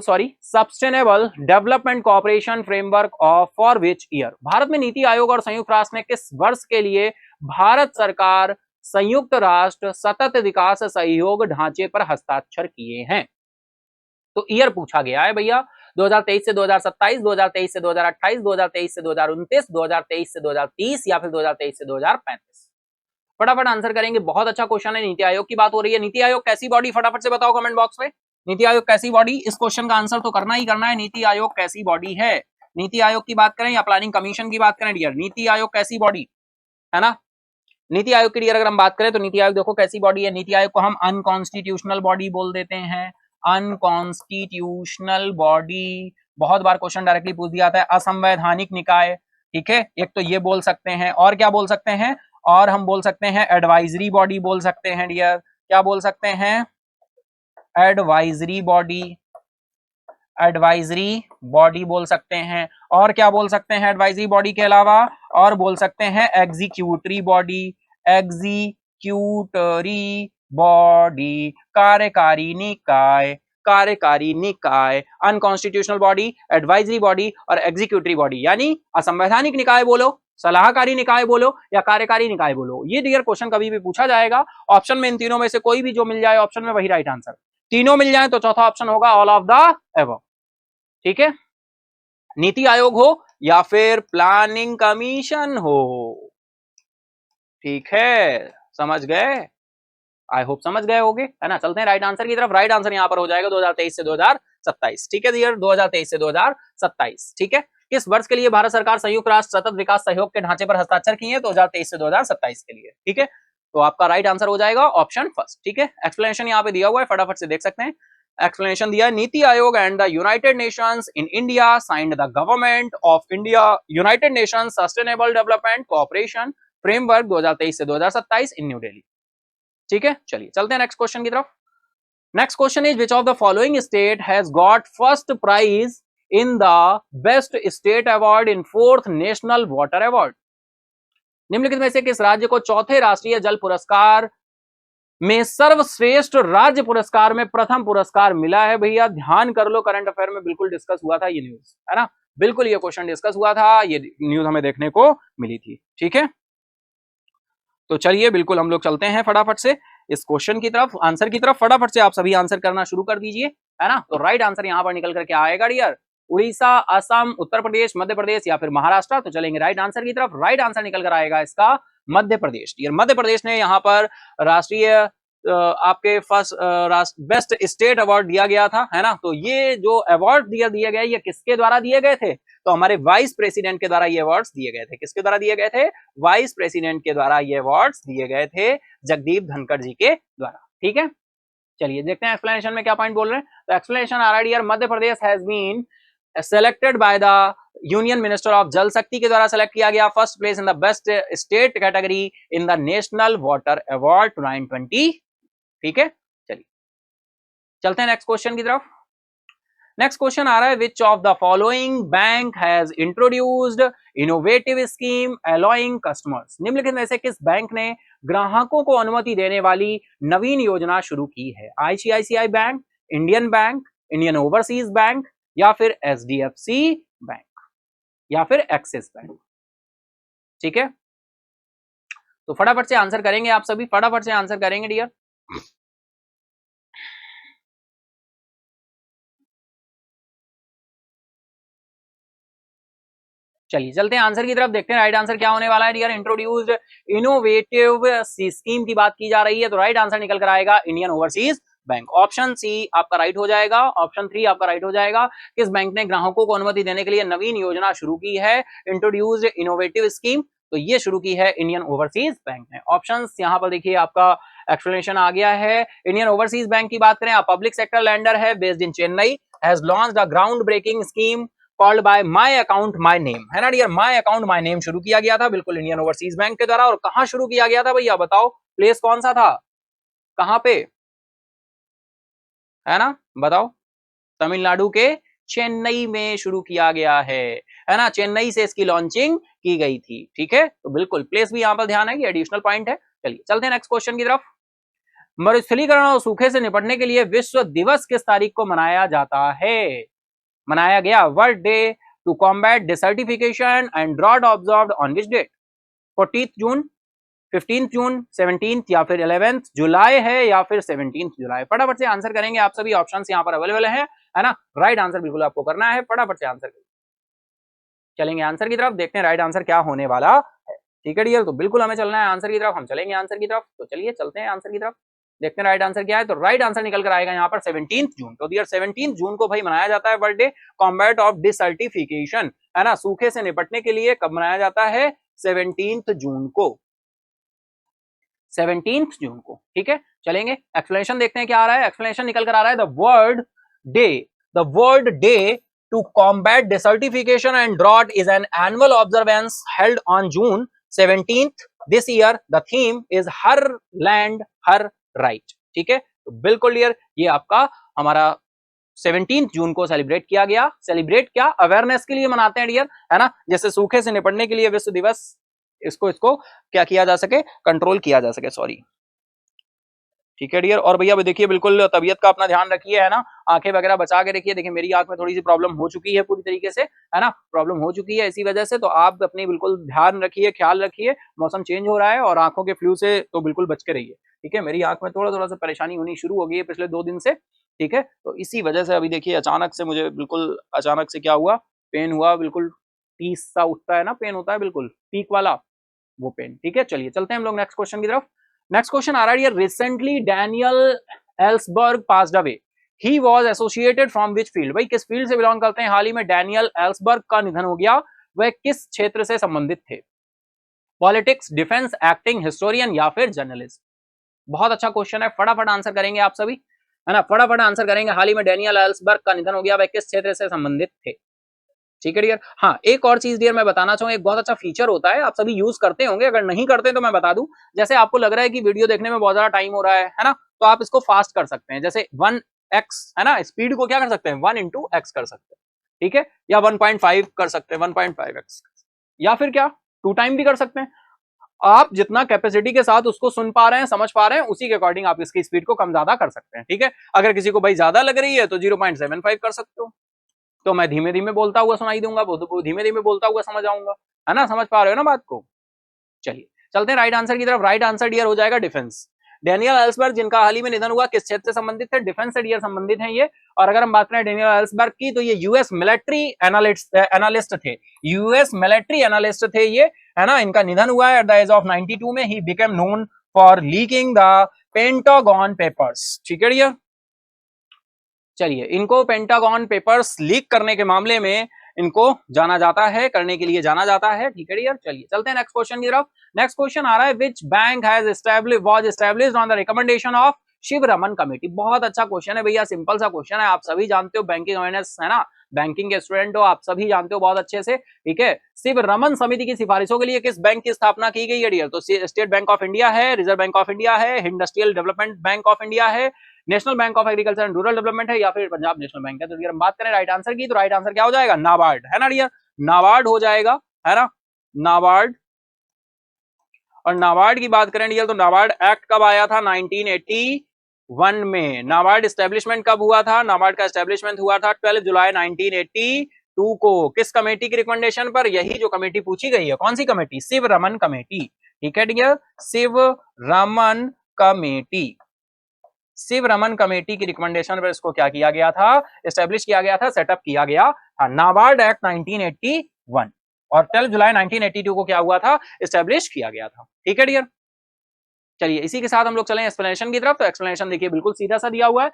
Speaker 2: development cooperation framework for which year? Bharat में नीति आयोग और संयुक्त राष्ट्र ने किस वर्ष के लिए भारत सरकार संयुक्त राष्ट्र सतत विकास सहयोग ढांचे पर हस्ताक्षर किए हैं? तो ईयर पूछा गया है भैया, 2023 से 2027, 2023 से 2028, 2023 से 2029, 2023 से 2030 या फिर 2023 से 2035? फटाफट आंसर करेंगे, बहुत अच्छा क्वेश्चन है। नीति आयोग की बात हो रही है। नीति आयोग कैसी बॉडी, फटाफट से बताओ कमेंट बॉक्स में। नीति आयोग कैसी बॉडी? इस क्वेश्चन का आंसर तो करना ही करना है। नीति आयोग कैसी बॉडी है? नीति आयोग की बात करें या प्लानिंग कमीशन की बात करें डियर, नीति आयोग कैसी बॉडी है ना? नीति आयोग की डियर अगर हम बात करें तो नीति आयोग देखो कैसी बॉडी है। नीति आयोग को हम अनकॉन्स्टिट्यूशनल बॉडी बोल देते हैं, अनकॉन्स्टिट्यूशनल बॉडी। बहुत बार क्वेश्चन डायरेक्टली पूछ दिया जाता है, असंवैधानिक निकाय, ठीक है, एक तो ये बोल सकते हैं। और क्या बोल सकते हैं? और हम बोल सकते हैं एडवाइजरी बॉडी बोल सकते हैं डियर। क्या बोल सकते हैं? एडवाइजरी बॉडी, एडवाइजरी बॉडी बोल सकते हैं। और क्या बोल सकते हैं एडवाइजरी बॉडी के अलावा? और बोल सकते हैं एग्जीक्यूटरी बॉडी, एग्जीक्यूटरी बॉडी, कार्यकारी निकाय, कार्यकारी निकाय। अनकॉन्स्टिट्यूशनल बॉडी, एडवाइजरी बॉडी और एग्जीक्यूटरी बॉडी, यानी असंवैधानिक निकाय बोलो, सलाहकारी निकाय बोलो या कार्यकारी निकाय बोलो। ये डियर क्वेश्चन कभी भी पूछा जाएगा। ऑप्शन में इन तीनों में से कोई भी जो मिल जाए ऑप्शन में वही राइट आंसर। तीनों मिल जाए तो चौथा ऑप्शन होगा ऑल ऑफ द एबव। ठीक है, नीति आयोग हो या फिर प्लानिंग कमीशन हो। ठीक है, समझ गए? आई होप समझ गए होंगे, है ना। चलते हैं राइट आंसर की तरफ। राइट आंसर यहां पर हो जाएगा 2023 से 2027। ठीक है डियर, 2023 से 2027। ठीक है, किस वर्ष के लिए भारत सरकार संयुक्त राष्ट्र सतत विकास सहयोग के ढांचे पर हस्ताक्षर किए हैं? 2023 से 2027 के लिए। ठीक है, तो आपका राइट आंसर हो जाएगा ऑप्शन फर्स्ट। ठीक है, एक्सप्लेनेशन यहाँ पे दिया हुआ है, फटाफट से देख सकते हैं। एक्सप्लेनेशन दिया है, NITI Aayog and the United Nations in India signed the government of India United Nations sustainable development cooperation framework 2023 से 2027 इन न्यू दिल्ली। ठीक है, चलिए चलते हैं नेक्स्ट क्वेश्चन की तरफ। Next question is, which of the following state has got first prize in the best state award in 4th national water award? निम्नलिखित में से किस राज्य को चौथे राष्ट्रीय जल पुरस्कार में सर्वश्रेष्ठ राज्य पुरस्कार में प्रथम पुरस्कार मिला है? भैया ध्यान कर लो, करंट अफेयर में बिल्कुल डिस्कस हुआ था ये न्यूज, है ना। बिल्कुल ये क्वेश्चन डिस्कस हुआ था, ये न्यूज हमें देखने को मिली थी। ठीक है, तो चलिए बिल्कुल हम लोग चलते हैं फटाफट से इस क्वेश्चन की तरफ, आंसर की तरफ। फटाफट से आप सभी आंसर करना शुरू कर दीजिए, है ना। तो राइट आंसर यहां पर निकल करके आएगा डियर, उड़ीसा, असम, उत्तर प्रदेश, मध्य प्रदेश या फिर महाराष्ट्र। तो चलेंगे राइट आंसर की तरफ। राइट आंसर निकल कर आएगा इसका मध्य प्रदेश। डियर मध्य प्रदेश ने यहाँ पर राष्ट्रीय आपके फर्स्ट बेस्ट स्टेट अवार्ड दिया गया था, है ना। तो ये जो अवार्ड दिए गए ये किसके द्वारा दिए गए थे? तो हमारे वाइस प्रेसिडेंट के द्वारा ये अवार्ड्स दिए गए थे। किसके द्वारा दिए गए थे? वाइस प्रेसिडेंट के द्वारा ये अवार्ड्स दिए गए थे, जगदीप धनखड़ जी के द्वारा। ठीक है, चलिए देखते हैं एक्सप्लेनेशन में क्या पॉइंट बोल रहे हैं। तो एक्सप्लेनेशन आ रहा है, Madhya Pradesh has been selected by the union minister of Jal Shakti के द्वारा सेलेक्ट किया गया first place in the best state category in the national water award 2020। ठीक है, चलिए चलते हैं नेक्स्ट क्वेश्चन की तरफ। नेक्स्ट क्वेश्चन आ रहा है, विच of the following bank has introduced innovative scheme allowing customers. निम्नलिखित में से किस बैंक ने ग्राहकों को अनुमति देने वाली नवीन योजना शुरू की है? ICICI bank, Indian bank, Indian overseas bank, या फिर एचडीएफसी बैंक, या फिर एक्सिस बैंक। ठीक है, तो फटाफट से आंसर करेंगे आप सभी, फटाफट से आंसर करेंगे डियर। चलिए चलते हैं आंसर की तरफ, देखते हैं राइट आंसर क्या होने वाला है डियर। इंट्रोड्यूस्ड इनोवेटिव स्कीम की बात की जा रही है, तो राइट आंसर निकल कर आएगा Indian overseas bank. Option C आपका राइट हो जाएगा, ऑप्शन 3 आपका राइट हो जाएगा। किस बैंक ने ग्राहकों को अनुमति देने के लिए नवीन योजना शुरू की है? इंट्रोड्यूस्ड इनोवेटिव स्कीम, तो ये शुरू की है इंडियन ओवरसीज बैंक ने। ऑप्शंस यहां पर देखिए आपका एक्सप्लेनेशन आ गया है। इंडियन ओवरसीज बैंक की बात करें, पब्लिक सेक्टर लैंडर है, based in Chennai, has launched a ground breaking scheme called by my account my name, है ना dear. My account my name शुरू किया गया था बिल्कुल इंडियन ओवरसीज बैंक के द्वारा। और कहां शुरू किया गया था भैया बताओ, प्लेस कौन सा था, कहां पे, है ना बताओ। तमिलनाडु के चेन्नई में शुरू किया गया है ना, चेन्नई से इसकी लॉन्चिंग की गई थी। ठीक है, तो बिल्कुल प्लेस भी यहां पर ध्यान है कि एडिशनल पॉइंट है। चलिए चलते हैं नेक्स्ट क्वेश्चन की तरफ। मरुस्थलीकरण और सूखे से निपटने के लिए विश्व दिवस किस तारीख को मनाया जाता है? मनाया गया world day to combat desertification and drought observed on which date? 14 जून, 15 जून, 17 या फिर 11 जुलाई है, या फिर 17 जुलाई। फटाफट से आंसर करेंगे आप सभी, ऑप्शंस यहां पर अवेलेबल है ना। राइट आंसर बिल्कुल आपको करना है, फटाफट से आंसर करेंगे। चलेंगे आंसर की तरफ, देखते हैं राइट आंसर क्या होने वाला है। ठीक है डियर, तो बिल्कुल हमें चलना है आंसर की तरफ, हम चलेंगे आंसर की तरफ। तो चलिए चलते हैं आंसर की तरफ, देखते हैं राइट आंसर क्या है। तो राइट आंसर निकल कर आएगा यहाँ पर 17 जून। तो डियर 17 जून को भाई मनाया जाता है वर्ल्ड डे कॉम्बैट ऑफ डिसर्टिफिकेशन, है ना, सूखे से निपटने के लिए। कब मनाया जाता है? 17 जून को, 17 जून को। ठीक है, चलेंगे एक्सप्लेनेशन देखते हैं क्या आ रहा है। एक्सप्लेनेशन निकल कर आ रहा है, the world day to combat desertification and drought is an annual observance held on June 17th this year. The theme is her land her right. ठीक है, तो बिल्कुल क्लियर, ये आपका हमारा 17 जून को सेलिब्रेट किया गया। सेलिब्रेट क्या, अवेयरनेस के लिए मनाते हैं डियर, है ना, जैसे सूखे से निपटने के लिए विश्व दिवस, इसको क्या किया जा सके, कंट्रोल किया जा सके, सॉरी। ठीक है डियर, और भैया देखिए बिल्कुल तबीयत का अपना ध्यान रखिए, है ना, आंखें वगैरह बचा के रखिए। देखिए मेरी आंख में थोड़ी सी प्रॉब्लम हो चुकी है पूरी तरीके से, है ना, प्रॉब्लम हो चुकी है इसी वजह से। तो आप अपनी बिल्कुल ध्यान रखिए, ख्याल रखिए, मौसम चेंज हो रहा है और आंखों के फ्लू से तो बिल्कुल बच के रहिए। ठीक है, मेरी आंख में थोड़ा सा परेशानी होनी शुरू हो गई है पिछले 2 दिन से। ठीक है, तो इसी वजह से अभी देखिए अचानक से मुझे बिल्कुल अचानक से क्या हुआ, पेन हुआ, बिल्कुल टीस सा उठता है ना, पेन होता है बिल्कुल पीक वाला वो पेन। ठीक है, चलिए चलते हैं हम लोग नेक्स्ट क्वेश्चन की तरफ। नेक्स्ट क्वेश्चन आ रहा है, recently Daniel Ellsberg passed away, he was associated from which field? भाई किस फील्ड से बिलोंग करते हैं? हाल ही में डैनियल एल्सबर्ग का निधन हो गया, वह किस क्षेत्र से संबंधित थे? पॉलिटिक्स, डिफेंस, एक्टिंग, हिस्टोरियन, या फिर जर्नलिस्ट? बहुत अच्छा क्वेश्चन है, फटाफट आंसर करेंगे आप सभी, है ना, फटाफट आंसर करेंगे। हाल ही में डैनियल एल्सबर्ग का निधन हो गया, वह किस क्षेत्र से संबंधित थे? ठीक है डियर। हाँ, एक और चीज डियर मैं बताना चाहूंगा, एक बहुत अच्छा फीचर होता है, आप सभी यूज करते होंगे, अगर नहीं करते तो मैं बता दूं। जैसे आपको लग रहा है कि वीडियो देखने में बहुत ज्यादा टाइम हो रहा है ना, तो आप इसको फास्ट कर सकते हैं। जैसे 1x, है ना, स्पीड को क्या कर सकते हैं, 1 into x कर सकते हैं। ठीक है, या 1.5 कर सकते हैं, 1.5x, या फिर क्या 2 टाइम भी कर सकते हैं। आप जितना कैपेसिटी के साथ उसको सुन पा रहे हैं, समझ पा रहे हैं, उसी के अकॉर्डिंग आप इसकी स्पीड को कम ज्यादा कर सकते हैं। ठीक है, अगर किसी को भाई ज्यादा लग रही है तो 0.75 कर सकते हो, तो मैं धीमे धीमे बोलता हुआ सुनाई दूंगा, धीमे धीमे बोलता हुआ समझ आऊंगा, है ना, समझ पा रहे हो ना बात को। चलिए चलते हैं राइट आंसर की तरफ। राइट आंसर डियर हो जाएगा डिफेंस। डेनियल एल्सबर्ग जिनका हाल ही में निधन हुआ, किस क्षेत्र से संबंधित है? डिफेंस से डियर संबंधित है ये। और अगर हम बात करें डेनियल एल्सबर्ग की, तो ये यूएस मिलिट्री एनालिस्ट थे, यूएस मिलिट्री एनालिस्ट थे ये, है ना। इनका निधन हुआ है एट द एज ऑफ 92 में। He became known for leaking the pentagon papers. ठीक है डियर, चलिए इनको पेंटागन पेपर्स लीक करने के मामले में इनको जाना जाता है, करने के लिए जाना जाता है। ठीक है डियर, चलिए चलते हैं नेक्स्ट क्वेश्चन की तरफ। नेक्स्ट क्वेश्चन आ रहा है, which bank has was established on the recommendation of Sivaraman committee. बहुत अच्छा क्वेश्चन है भैया, सिंपल सा क्वेश्चन है, आप सभी जानते हो, बैंकिंग अवेयरनेस है ना, बैंकिंग के स्टूडेंट हो, आप सभी जानते हो बहुत अच्छे से। ठीक है, शिव रमन समिति की सिफारिशों के लिए किस बैंक की स्थापना की गई है डियर? तो स्टेट बैंक ऑफ इंडिया है, रिजर्व बैंक ऑफ इंडिया है, Industrial Development Bank of India है, national Bank of Agriculture and rural Development है, या फिर पंजाब नेशनल बैंक है। तो डियर हम बात करें राइट आंसर की, तो राइट आंसर क्या हो जाएगा? नाबार्ड, है ना डियर, नाबार्ड हो जाएगा, है ना, नाबार्ड। और नाबार्ड की बात करें डियर, तो नाबार्ड एक्ट कब आया था? 1981 में। नाबार्ड एस्टेब्लिशमेंट कब हुआ था? नाबार्ड का एस्टेब्लिशमेंट हुआ था 12 जुलाई 1982 को। किस कमेटी की रिकमेंडेशन पर? यही जो कमेटी पूछी गई है, कौन सी कमेटी? Sivaraman committee. ठीक है dear, Sivaraman committee, Sivaraman committee की रिकमेंडेशन पर इसको क्या किया गया था? एस्टेब्लिश किया गया था, सेटअप किया गया था। नाबार्ड एक्ट 1981 और 12 जुलाई 1982 को क्या हुआ था? एस्टेब्लिश किया गया था। ठीक है डियर, चलिए इसी के साथ हम लोग चलें एक्सप्लेनेशन की तरफ। तो एक्सप्लेनेशन देखिए बिल्कुल सीधा सा दिया हुआ है।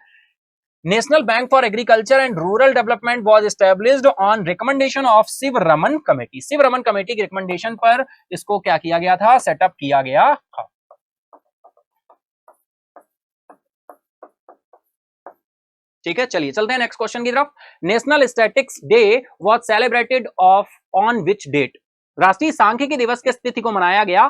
Speaker 2: National bank for agriculture and rural development was established on recommendation of Sivaraman committee. Sivaraman committee की रिकमेंडेशन पर इसको क्या किया गया था? सेटअप किया गया था। ठीक है, चलिए चलते हैं नेक्स्ट क्वेश्चन की तरफ। National statics day was celebrated of on which date? राष्ट्रीय सांख्यिकी दिवस किस तिथि को मनाया गया?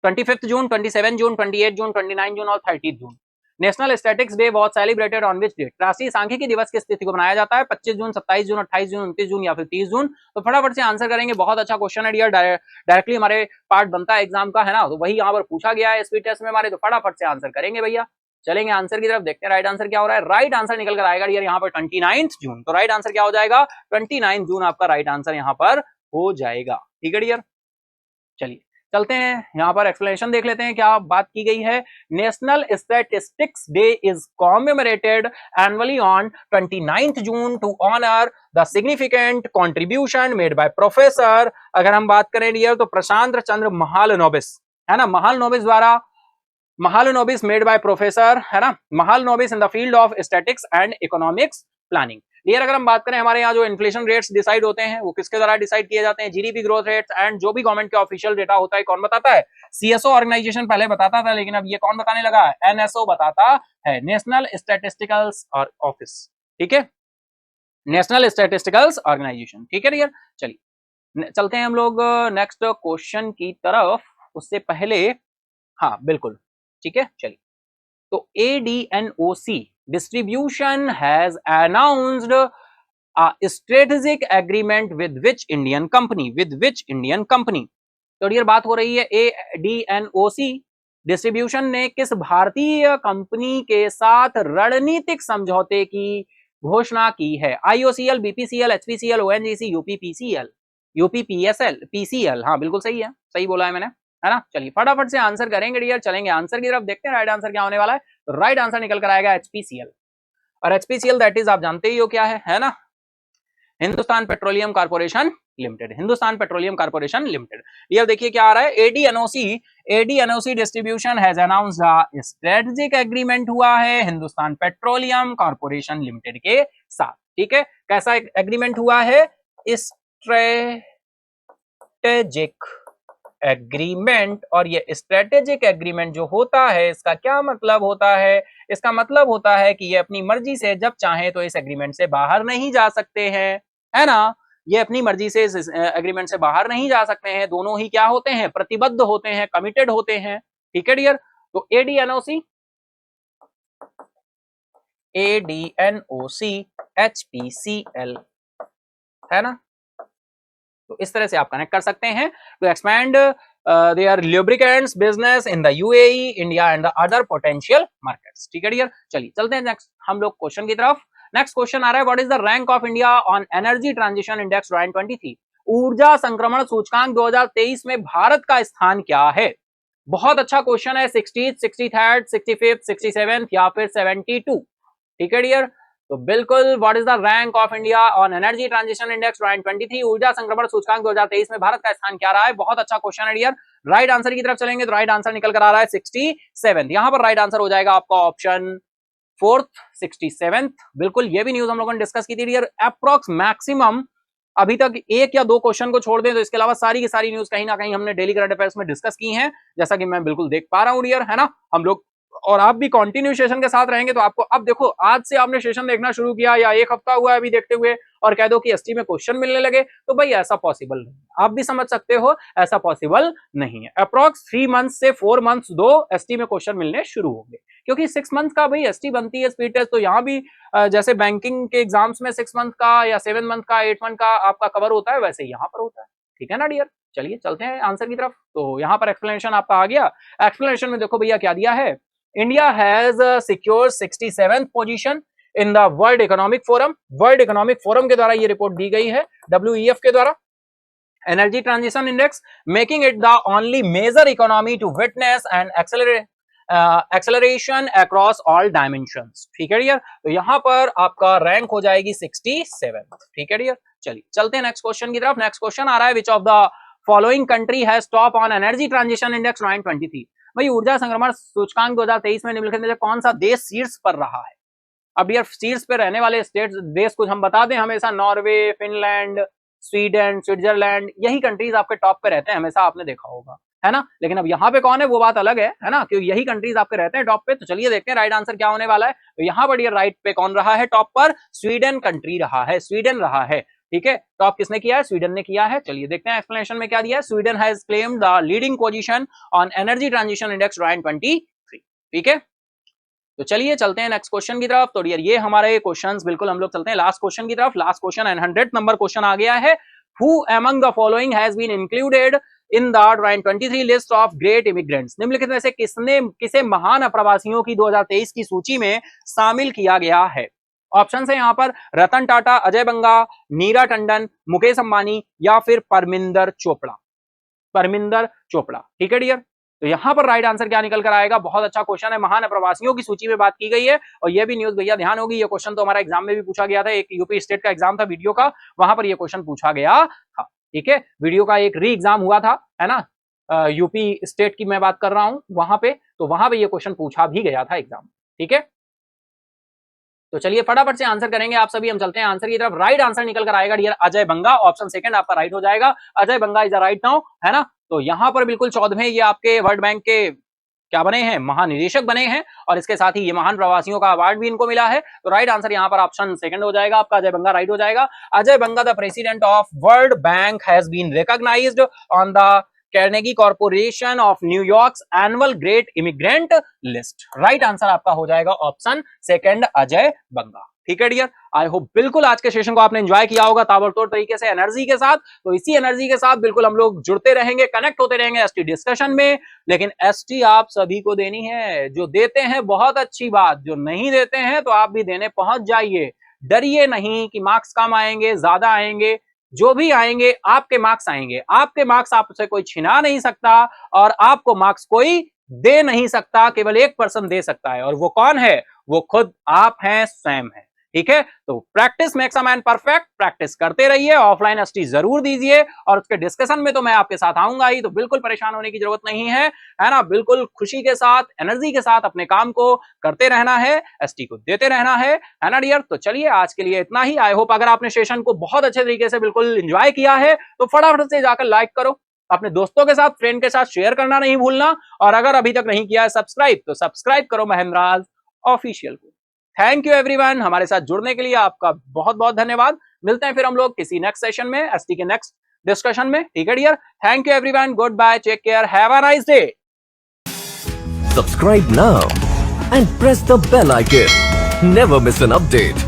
Speaker 2: 25 जून, 27 जून, 28 जून, 29 जून और 30 जून। National statics day was celebrated on which date? राष्ट्रीय सांख्यिकी दिवस किस तिथि को मनाया जाता है? 25 जून, 27 जून, 28 जून, 29 जून या फिर 30 जून। तो फटाफट से आंसर करेंगे। बहुत अच्छा क्वेश्चन है डियर, डायरेक्टली हमारे पार्ट बनता है एग्जाम का, है ना, तो वही यहाँ पर पूछा गया है स्पीड टेस्ट में हमारे, तो फटाफट से आंसर करेंगे भैया। चलेंगे आंसर की तरफ, देखते हैं राइट आंसर क्या हो रहा है। राइट आंसर निकल कर आएगा डियर यहाँ पर 29 जून। तो राइट आंसर क्या हो जाएगा? 29 जून आपका राइट आंसर यहाँ पर हो जाएगा। ठीक है डियर, चलिए चलते हैं यहाँ पर एक्सप्लेनेशन देख लेते हैं क्या बात की गई है। National statistics day is commemorated annually on 29 June to honour the significant contribution made by professor, अगर हम बात करें डियर, तो प्रशांत चंद्र महालनोबिस, है ना, महालनोबिस द्वारा, महालनोबिस मेड बाय प्रोफेसर, है ना, Mahalanobis in the field of statics and economics planning. Dear अगर हम बात करें, हमारे यहाँ जो इन्फ्लेशन रेट्स डिसाइड होते हैं वो किसके द्वारा डिसाइड किए जाते हैं? जीडीपी ग्रोथ रेट्स एंड जो भी गवर्नमेंट के ऑफिशियल डेटा होता है कौन बताता है? सीएसओ ऑर्गेनाइजेशन पहले बताता था, लेकिन अब ये कौन बताने लगा है? एनएसओ बताता है, नेशनल स्टैटिस्टिकल्स ऑफिस। ठीक है, नेशनल स्टैटिस्टिकल्स ऑर्गेनाइजेशन। ठीक है डियर, चलिए चलते हैं हम लोग नेक्स्ट क्वेश्चन की तरफ। उससे पहले हाँ बिल्कुल, ठीक है, चलिए। तो ADNOC distribution has announced a strategic agreement with which Indian company? With which Indian company? तो डियर बात हो रही है ADNOC डिस्ट्रीब्यूशन ने किस भारतीय कंपनी के साथ रणनीतिक समझौते की घोषणा की है? IOCL, BPCL, HPCL, ONGC, UPPCL, UPPSL, PCL। हाँ बिल्कुल सही है, सही बोला है मैंने, है ना। चलिए फटाफट से आंसर करेंगे डियर, चलेंगे आंसर की तरफ, देखते हैं राइट आंसर क्या होने वाला है। तो राइट आंसर निकल कर आएगा HPCL, और HPCL दैट इज आप जानते ही हो क्या है ना, Hindustan petroleum corporation limited, Hindustan petroleum corporation limited. Dear देखिए क्या आ रहा है, ADNOC distribution has announced a strategic agreement हुआ है हिंदुस्तान पेट्रोलियम कॉर्पोरेशन लिमिटेड के साथ। ठीक है, कैसा एग्रीमेंट हुआ है? Strategic agreement. और ये स्ट्रेटेजिक एग्रीमेंट जो होता है इसका क्या मतलब होता है? इसका मतलब होता है कि ये अपनी मर्जी से जब चाहे तो इस एग्रीमेंट से बाहर नहीं जा सकते हैं, है ना, ये अपनी मर्जी से इस एग्रीमेंट से बाहर नहीं जा सकते हैं। दोनों ही क्या होते हैं? प्रतिबद्ध होते हैं, कमिटेड होते हैं। ठीक है डियर, तो ADNOC, HPCL, है ना, तो इस तरह से आप कनेक्ट कर सकते हैं। To expand their lubricants business in the UAE, India and the other potential markets. ठीक है डियर, चलिए चलते हैं नेक्स्ट हम लोग क्वेश्चन की तरफ। नेक्स्ट क्वेश्चन आ रहा है, what is the rank of India on energy transition index 2023? ऊर्जा संक्रमण सूचकांक 2023 में भारत का स्थान क्या है? बहुत अच्छा क्वेश्चन है। 60th, 63rd, 65th, 67th या फिर 72? ठीक है डियर, तो बिल्कुल what is the rank of India on energy transition index 2023? ऊर्जा संक्रमण सूचकांक 2023 में भारत का स्थान क्या रहा है? बहुत अच्छा क्वेश्चन है डियर। राइट आंसर की तरफ चलेंगे तो राइट आंसर निकल कर आ रहा है 67। यहां पर राइट आंसर हो जाएगा आपका ऑप्शन 4th, 67th। बिल्कुल, ये भी न्यूज हम लोगों ने डिस्कस की थी डियर। अप्रॉक्स मैक्सिमम अभी तक एक या दो क्वेश्चन को छोड़ दें तो इसके अलावा सारी की सारी न्यूज कहीं ना कहीं हमने डेली करंट अफेयर्स में डिस्कस की हैं, जैसा कि मैं बिल्कुल देख पा रहा हूं डियर, है ना। हम लोग और आप भी कंटिन्यू सेशन के साथ रहेंगे तो आपको, अब देखो आज से आपने सेशन देखना शुरू किया या एक हफ्ता हुआ है अभी देखते हुए और कह दो कि एसटी में क्वेश्चन मिलने लगे, तो भाई ऐसा पॉसिबल नहीं। आप भी समझ सकते हो ऐसा पॉसिबल नहीं है। अप्रॉक्स 3 मंथ से 4 मंथ्स दो एसटी में क्वेश्चन मिलने शुरू होंगे, क्योंकि 6 मंथ का भाई एसटी बनती है स्पीड टेस्ट। तो यहाँ भी जैसे बैंकिंग के एग्जाम्स में 6 मंथ का या 7 मंथ का 8 मंथ का आपका कवर होता है, वैसे यहाँ पर होता है। ठीक है ना डियर, चलिए चलते हैं आंसर की तरफ। तो यहाँ पर एक्सप्लेनेशन आपका आ गया। एक्सप्लेनेशन में देखो भैया क्या दिया है, India has secured 67th position in the world economic forum. World economic forum के द्वारा ये रिपोर्ट दी गई है, WEF के द्वारा। Energy transition index making it the only major economy to witness and acceleration across all dimensions. ठीक है डियर, तो यहां पर आपका रैंक हो जाएगी 67। ठीक है डियर, चलिए चलते हैं नेक्स्ट क्वेश्चन की तरफ। नेक्स्ट क्वेश्चन आ रहा है, विच of the following country has top on energy transition index 2023। भाई ऊर्जा संक्रमण सूचकांक 2023 में निम्नलिखित में से कौन सा देश शीर्ष पर रहा है। अब यार शीर्ष पे रहने वाले स्टेट देश कुछ हम बता दें, हमेशा नॉर्वे, फिनलैंड, स्वीडन, स्विट्जरलैंड, यही कंट्रीज आपके टॉप पे रहते हैं, हमेशा आपने देखा होगा, है ना। लेकिन अब यहाँ पे कौन है वो बात अलग है ना, क्योंकि यही कंट्रीज आपके रहते हैं टॉप पे। तो चलिए देखते हैं राइट आंसर क्या होने वाला है। तो यहाँ पर ये राइट पे कौन रहा है टॉप पर, स्वीडन कंट्री रहा है, स्वीडन रहा है। ठीक है, टॉप किसने किया है, स्वीडन ने किया है। चलिए देखते हैं एक्सप्लेनेशन में क्या दिया है। Sweden has claimed the leading position on energy transition index 2023। ठीक है, तो चलिए चलते हैं नेक्स्ट क्वेश्चन की तरफ। तो डियर ये हमारे क्वेश्चंस बिल्कुल हम लोग चलते हैं लास्ट क्वेश्चन की तरफ। Last question and 100th number question आ गया है। Who among the following has been included in the 2023 list of great immigrants? निम्नलिखित में से किसे महान अप्रवासियों की 2023 की सूची में शामिल किया गया है। ऑप्शन है यहाँ पर रतन टाटा, अजय बंगा, नीरा टंडन, मुकेश अंबानी या फिर परमिंदर चोपड़ा। परमिंदर चोपड़ा। ठीक है डियर, तो यहां पर राइट आंसर क्या निकल कर आएगा। बहुत अच्छा क्वेश्चन है, महान प्रवासियों की सूची में बात की गई है। और यह भी न्यूज भैया ध्यान होगी, ये क्वेश्चन तो हमारा एग्जाम में भी पूछा गया था, एक यूपी स्टेट का एग्जाम था वीडियो का, वहां पर यह क्वेश्चन पूछा गया था। ठीक है, वीडियो का एक री एग्जाम हुआ था, है ना, यूपी स्टेट की मैं बात कर रहा हूं वहां पे, तो वहां पे ये क्वेश्चन पूछा भी गया था एग्जाम। ठीक है, तो चलिए फटाफट से आंसर करेंगे आप सभी, हम चलते हैं आंसर की तरफ। राइट आंसर निकल कर आएगा डियर अजय बंगा, ऑप्शन सेकंड आपका राइट हो जाएगा। अजय बंगा इज द राइट नाउ, है ना। तो यहां पर बिल्कुल 14वें ये आपके वर्ल्ड बैंक के क्या बने हैं, महानिदेशक बने हैं, और इसके साथ ही ये महान प्रवासियों का अवार्ड भी इनको मिला है। तो राइट आंसर यहां पर ऑप्शन सेकंड हो जाएगा आपका, अजय बंगा राइट हो जाएगा। Ajay Banga the president of World Bank has been recognized on the Carnegie Corporation of New York's annual great immigrant list. Right answer आपका हो जाएगा ऑप्शन सेकंड, अजय बंगा। ठीक है डियर, आई होप बिल्कुल आज के सेशन को आपने एंजॉय किया होगा ताबड़तोड़ तरीके से एनर्जी के साथ। तो इसी एनर्जी के साथ बिल्कुल हम लोग जुड़ते रहेंगे, कनेक्ट होते रहेंगे एसटी डिस्कशन में। लेकिन एसटी आप सभी को देनी है, जो देते हैं बहुत अच्छी बात, जो नहीं देते हैं तो आप भी देने पहुंच जाइए। डरिए नहीं कि मार्क्स कम आएंगे ज्यादा आएंगे, जो भी आएंगे आपके मार्क्स आएंगे। आपके मार्क्स आपसे कोई छिना नहीं सकता और आपको मार्क्स कोई दे नहीं सकता, केवल एक पर्सन दे सकता है, और वो कौन है, वो खुद आप हैं, स्वयं है। ठीक है, तो practice makes a man perfect, practice करते रहिए, ऑफलाइन एसटी जरूर दीजिए, और उसके डिस्कशन में तो मैं आपके साथ आऊंगा ही, तो बिल्कुल परेशान होने की जरूरत नहीं है ना। बिल्कुल खुशी के साथ, एनर्जी के साथ अपने काम को करते रहना है, एसटी को देते रहना है ना डियर। तो चलिए आज के लिए इतना ही। आई होप अगर आपने सेशन को बहुत अच्छे तरीके से बिल्कुल एंजॉय किया है तो फटाफट से जाकर लाइक करो, अपने दोस्तों के साथ, फ्रेंड के साथ शेयर करना नहीं भूलना, और अगर अभी तक नहीं किया है सब्सक्राइब तो सब्सक्राइब करो महेंद्राज ऑफिशियल को। थैंक यू एवरीवन, हमारे साथ जुड़ने के लिए आपका बहुत बहुत धन्यवाद। मिलते हैं फिर हम लोग किसी नेक्स्ट सेशन में, एसटी के नेक्स्ट डिस्कशन में। ठीक है dear, thank you everyone, good bye, take care, have a nice day.
Speaker 1: Subscribe now and press the bell icon. Never miss an update.